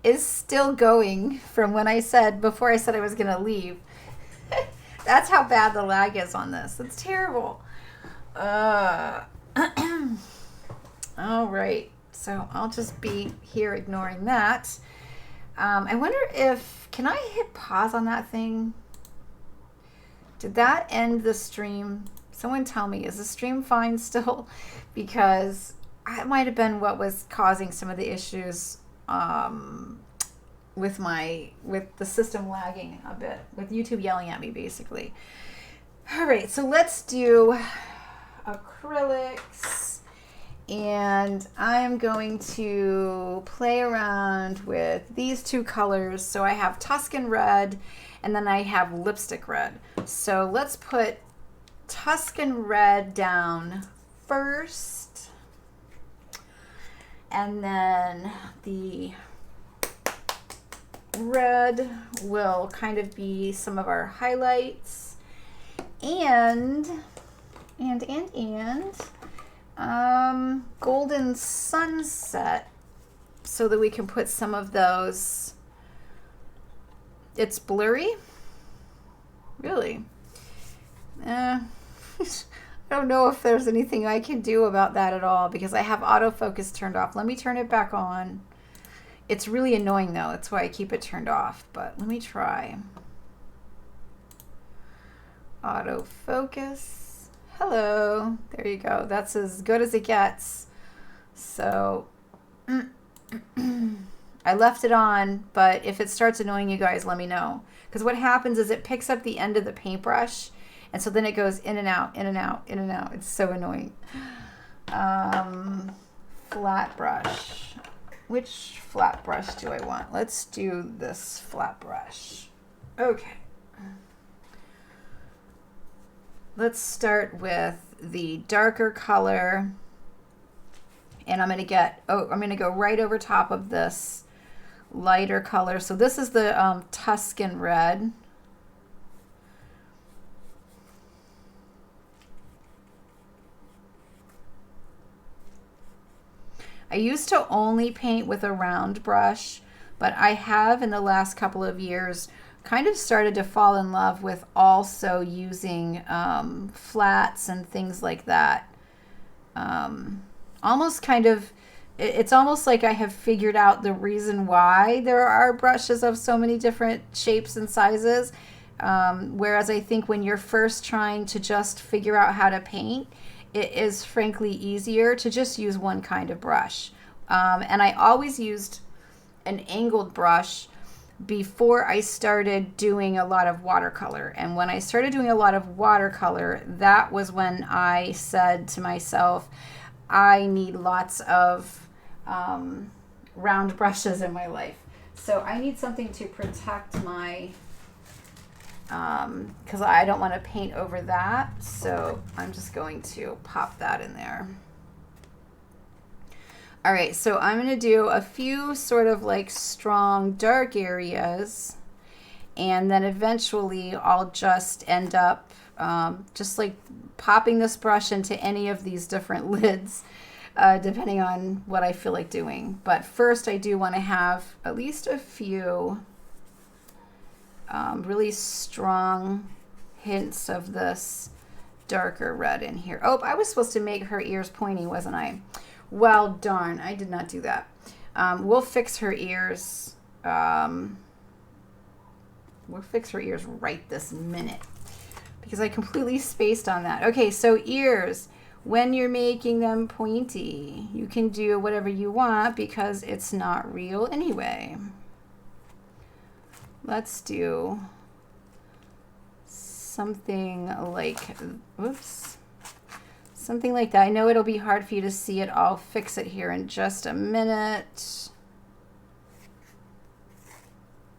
is still going from when I said, before I said I was going to leave. That's how bad the lag is on this. It's terrible. All right, so I'll just be here ignoring that. I wonder if, can I hit pause on that thing? Did that end the stream? Someone tell me, is the stream fine still? Because that might have been what was causing some of the issues with the system lagging a bit, with YouTube yelling at me basically. All right, so let's do acrylics, and I'm going to play around with these two colors. So I have Tuscan red and then I have lipstick red. So let's put Tuscan red down first, and then the red will kind of be some of our highlights, and golden sunset, so that we can put some of those. It's blurry, really. I don't know if there's anything I can do about that at all, because I have autofocus turned off. Let me turn it back on. It's really annoying though. That's why I keep it turned off, but let me try. Autofocus. Hello. There you go. That's as good as it gets. So I left it on, but if it starts annoying you guys, let me know. Because what happens is it picks up the end of the paintbrush, and so then it goes in and out, in and out, in and out. It's so annoying. Flat brush. Which flat brush do I want? Let's do this flat brush. Okay. Let's start with the darker color. And I'm going to go right over top of this lighter color. So this is the Tuscan red. I used to only paint with a round brush, but I have in the last couple of years kind of started to fall in love with also using flats and things like that. Almost kind of, it's almost like I have figured out the reason why there are brushes of so many different shapes and sizes. Whereas I think when you're first trying to just figure out how to paint, it is frankly easier to just use one kind of brush. And I always used an angled brush before I started doing a lot of watercolor. And when I started doing a lot of watercolor, that was when I said to myself, I need lots of round brushes in my life. So I need something to protect my, because I don't want to paint over that. So I'm just going to pop that in there. All right, so I'm going to do a few sort of like strong dark areas, and then eventually I'll just end up just like popping this brush into any of these different lids, depending on what I feel like doing. But first I do want to have at least a few really strong hints of this darker red in here. Oh, I was supposed to make her ears pointy, wasn't I? Well, darn, I did not do that. We'll fix her ears. We'll fix her ears right this minute, because I completely spaced on that. Okay, so ears, when you're making them pointy, you can do whatever you want because it's not real anyway. Let's do something like, whoops. Something like that. I know it'll be hard for you to see it. I'll fix it here in just a minute.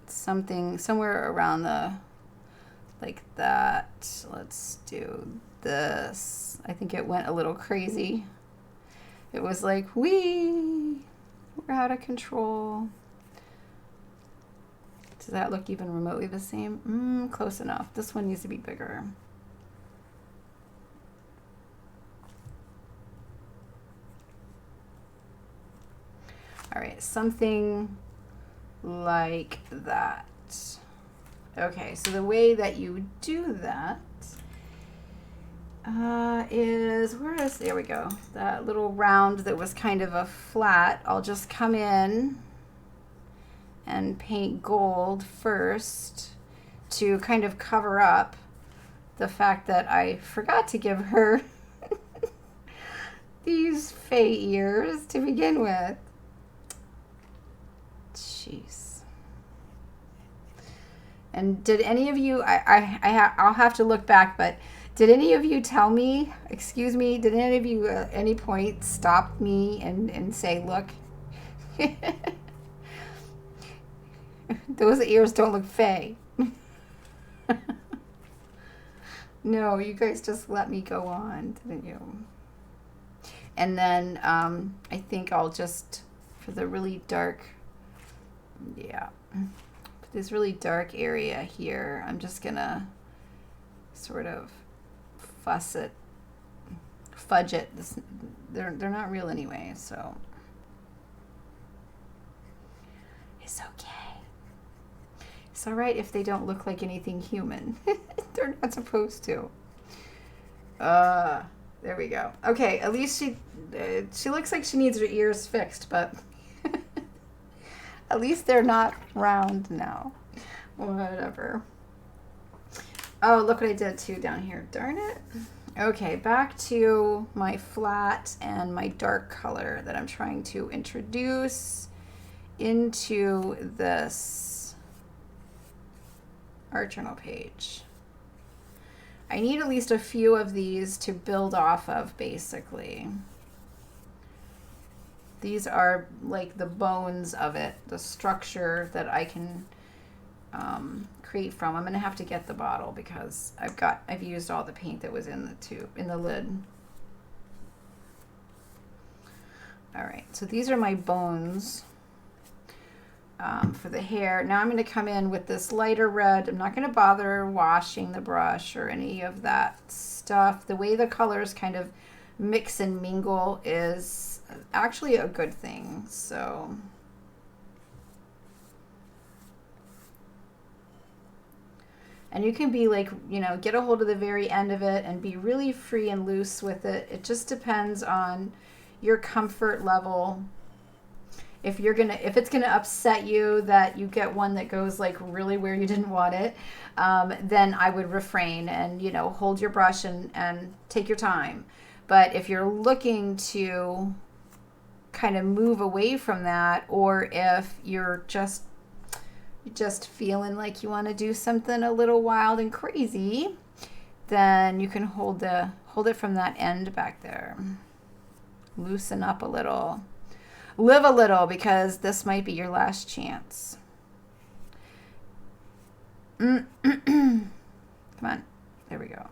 Something somewhere around the, like that. Let's do this. I think it went a little crazy. It was like, we're out of control. Does that look even remotely the same? Close enough. This one needs to be bigger. All right, something like that. Okay, so the way that you do that there we go. That little round that was kind of a flat, I'll just come in and paint gold first to kind of cover up the fact that I forgot to give her these fey ears to begin with. Jeez. And did any of you, I'll have to look back, but did any of you tell me, excuse me, did any of you at any point stop me and say, look, those ears don't look fey? No, you guys just let me go on, didn't you? And then I think I'll just, for the really dark, yeah, for this really dark area here, I'm just gonna sort of fudge it. They're not real anyway, so it's okay. It's all right if they don't look like anything human. They're not supposed to. There we go. Okay, at least she looks like she needs her ears fixed, but at least they're not round now. Whatever. Oh, look what I did too down here. Darn it. Okay, back to my flat and my dark color that I'm trying to introduce into this art journal page. I need at least a few of these to build off of, basically. These are like the bones of it, the structure that I can create from. I'm gonna have to get the bottle because I've used all the paint that was in the tube, in the lid. All right, so these are my bones for the hair. Now I'm gonna come in with this lighter red. I'm not gonna bother washing the brush or any of that stuff. The way the colors kind of mix and mingle is actually a good thing, so. And you can be like, you know, get a hold of the very end of it and be really free and loose with it. It just depends on your comfort level. If it's gonna upset you that you get one that goes like really where you didn't want it, then I would refrain and, you know, hold your brush and take your time. But if you're looking to kind of move away from that, or if you're just feeling like you want to do something a little wild and crazy, then you can hold it from that end back there. Loosen up a little. Live a little, because this might be your last chance. Come on. There we go.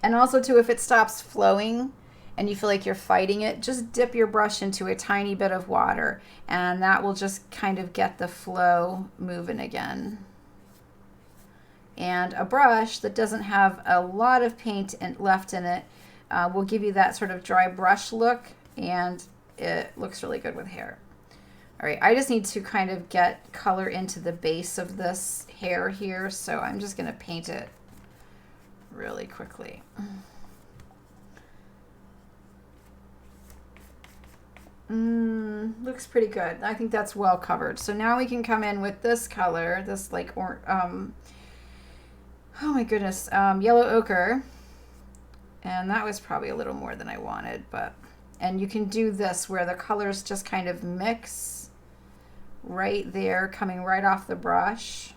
And also, too, if it stops flowing and you feel like you're fighting it, just dip your brush into a tiny bit of water, and that will just kind of get the flow moving again. And a brush that doesn't have a lot of paint left in it will give you that sort of dry brush look, and it looks really good with hair. All right, I just need to kind of get color into the base of this hair here, so I'm just going to paint it really quickly. Looks pretty good. I think that's well covered. So now we can come in with this color, this like, oh my goodness, yellow ochre. And that was probably a little more than I wanted, and you can do this where the colors just kind of mix right there, coming right off the brush.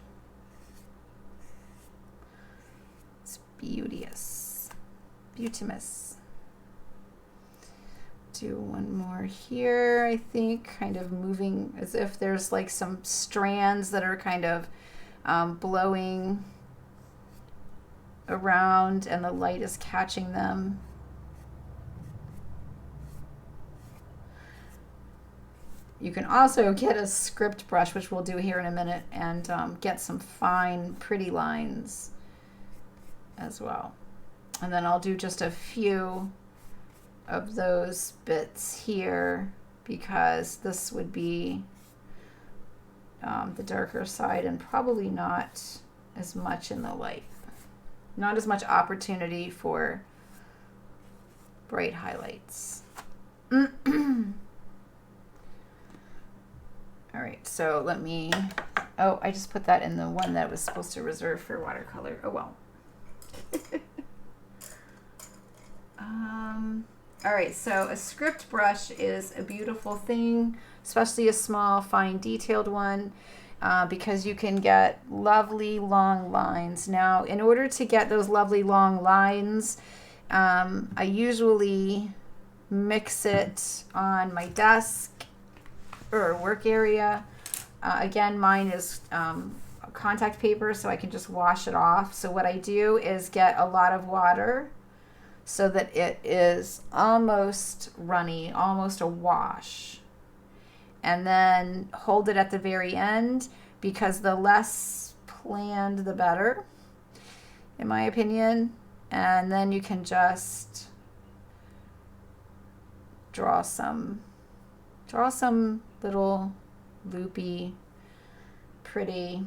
It's beauteous. Beautimous. Do one more here, I think, kind of moving as if there's like some strands that are kind of blowing around and the light is catching them. You can also get a script brush, which we'll do here in a minute, and get some fine, pretty lines as well. And then I'll do just a few of those bits here because this would be the darker side and probably not as much in the light. Not as much opportunity for bright highlights. All right, so let me, oh, I just put that in the one that was supposed to reserve for watercolor. Oh, well. All right, so a script brush is a beautiful thing, especially a small, fine, detailed one, because you can get lovely long lines. Now, in order to get those lovely long lines, I usually mix it on my desk or work area. Again, mine is contact paper, so I can just wash it off. So what I do is get a lot of water so that it is almost runny, almost a wash. And then hold it at the very end, because the less planned, the better, in my opinion. And then you can just draw some little loopy, pretty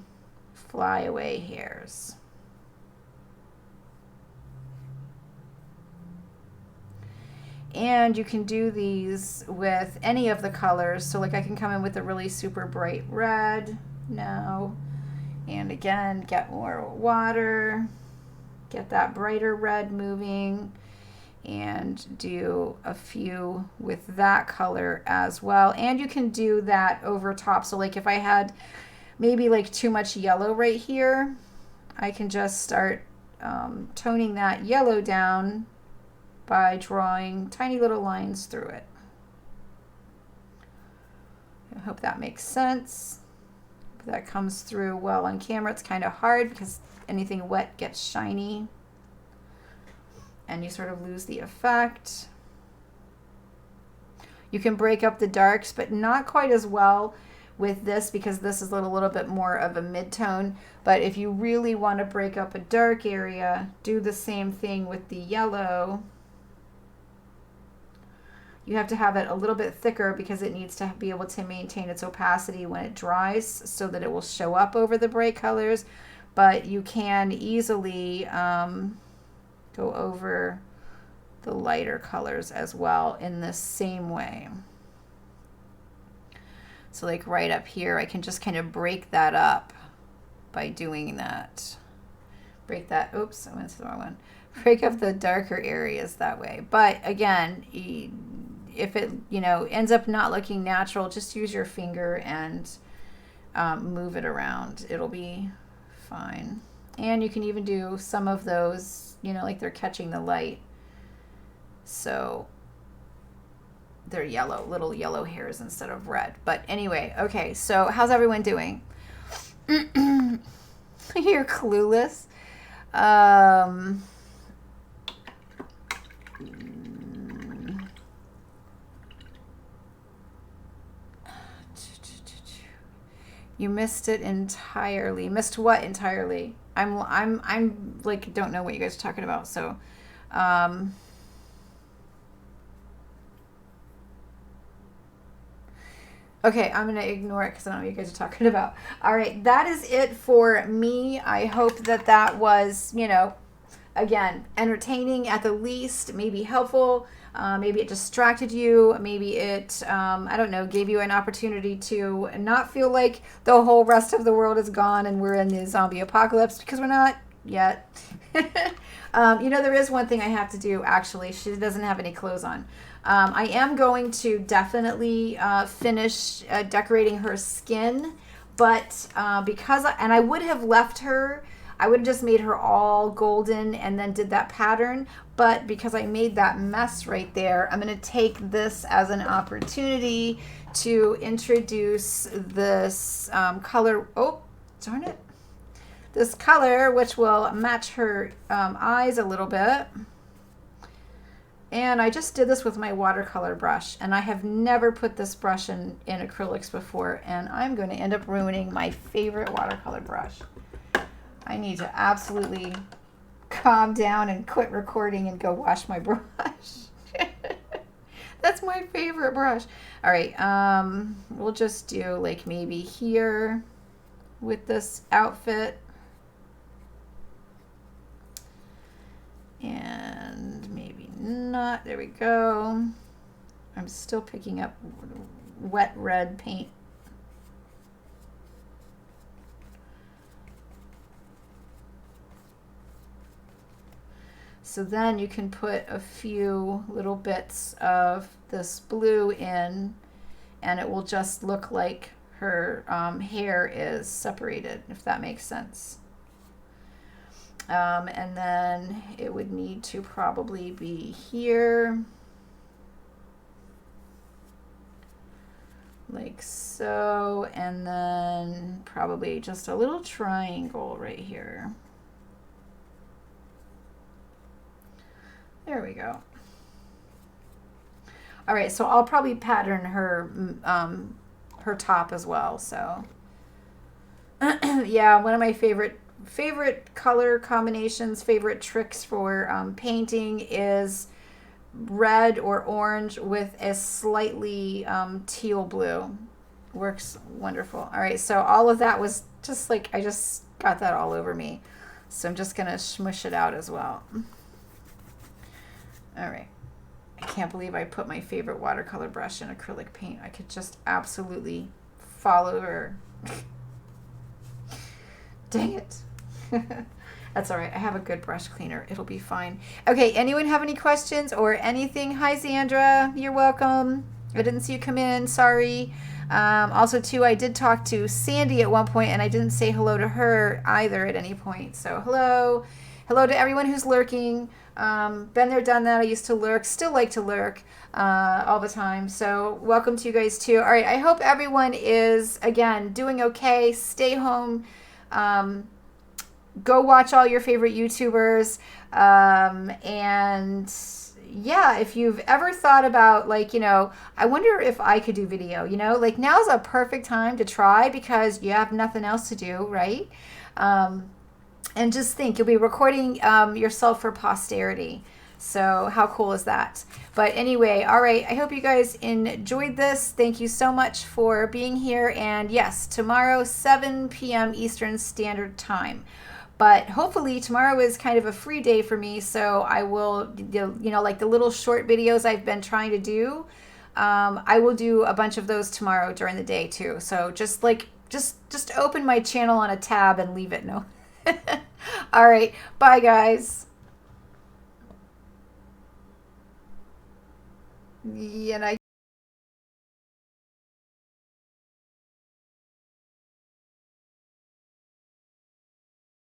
flyaway hairs. And you can do these with any of the colors. So like I can come in with a really super bright red now. And again, get more water, get that brighter red moving, and do a few with that color as well. And you can do that over top. So like if I had maybe like too much yellow right here, I can just start toning that yellow down by drawing tiny little lines through it. I hope that makes sense. If that comes through well on camera. It's kind of hard because anything wet gets shiny and you sort of lose the effect. You can break up the darks, but not quite as well with this because this is a little bit more of a mid-tone. But if you really want to break up a dark area, do the same thing with the yellow. You have to have it a little bit thicker because it needs to be able to maintain its opacity when it dries so that it will show up over the bright colors. But you can easily go over the lighter colors as well in the same way. So like right up here, I can just kind of break that up by doing that. Break that, oops, I went to the wrong one. Break up the darker areas that way. But again, if it, ends up not looking natural, just use your finger and move it around. It'll be fine. And you can even do some of those, like they're catching the light. So they're yellow, little yellow hairs instead of red. But anyway, okay, so how's everyone doing? You're clueless. You missed it entirely. Missed what entirely? I'm like don't know what you guys are talking about. So, okay, I'm gonna ignore it because I don't know what you guys are talking about. All right, that is it for me. I hope that was, again, entertaining at the least, maybe helpful. Maybe it distracted you. Maybe it, I don't know, gave you an opportunity to not feel like the whole rest of the world is gone and we're in the zombie apocalypse, because we're not yet. There is one thing I have to do, actually. She doesn't have any clothes on. I am going to definitely finish decorating her skin, but and I would have left her, I would have just made her all golden and then did that pattern. But because I made that mess right there, I'm going to take this as an opportunity to introduce this color. Oh, darn it. This color, which will match her eyes a little bit. And I just did this with my watercolor brush. And I have never put this brush in acrylics before. And I'm going to end up ruining my favorite watercolor brush. I need to absolutely calm down and quit recording and go wash my brush. That's my favorite brush. All right, we'll just do like maybe here with this outfit. And maybe not. There we go. I'm still picking up wet red paint. So then you can put a few little bits of this blue in, and it will just look like her hair is separated, if that makes sense. And then it would need to probably be here, like so, and then probably just a little triangle right here. There we go. All right, so I'll probably pattern her her top as well. So yeah, one of my favorite color combinations, favorite tricks for painting is red or orange with a slightly teal blue. Works wonderful. All right, so all of that was just like, I just got that all over me. So I'm just gonna smush it out as well. All right. I can't believe I put my favorite watercolor brush in acrylic paint. I could just absolutely follow her. Dang it. That's all right. I have a good brush cleaner. It'll be fine. Okay, anyone have any questions or anything? Hi, Sandra. You're welcome. I didn't see you come in. Sorry. Also, too, I did talk to Sandy at one point, and I didn't say hello to her either at any point. So hello. Hello to everyone who's lurking. Been there, done that. I used to lurk. Still like to lurk all the time. So welcome to you guys, too. All right. I hope everyone is, again, doing okay. Stay home. Go watch all your favorite YouTubers. And yeah, if you've ever thought about, like, you know, I wonder if I could do video, you know, like now's a perfect time to try because you have nothing else to do, right? And just think, you'll be recording yourself for posterity. So how cool is that? But anyway, all right, I hope you guys enjoyed this. Thank you so much for being here. And yes, tomorrow, 7 p.m. Eastern Standard Time. But hopefully tomorrow is kind of a free day for me, so I will, you know, like the little short videos I've been trying to do, I will do a bunch of those tomorrow during the day too. So just open my channel on a tab and leave it. No. All right. Bye, guys. Yeah, and I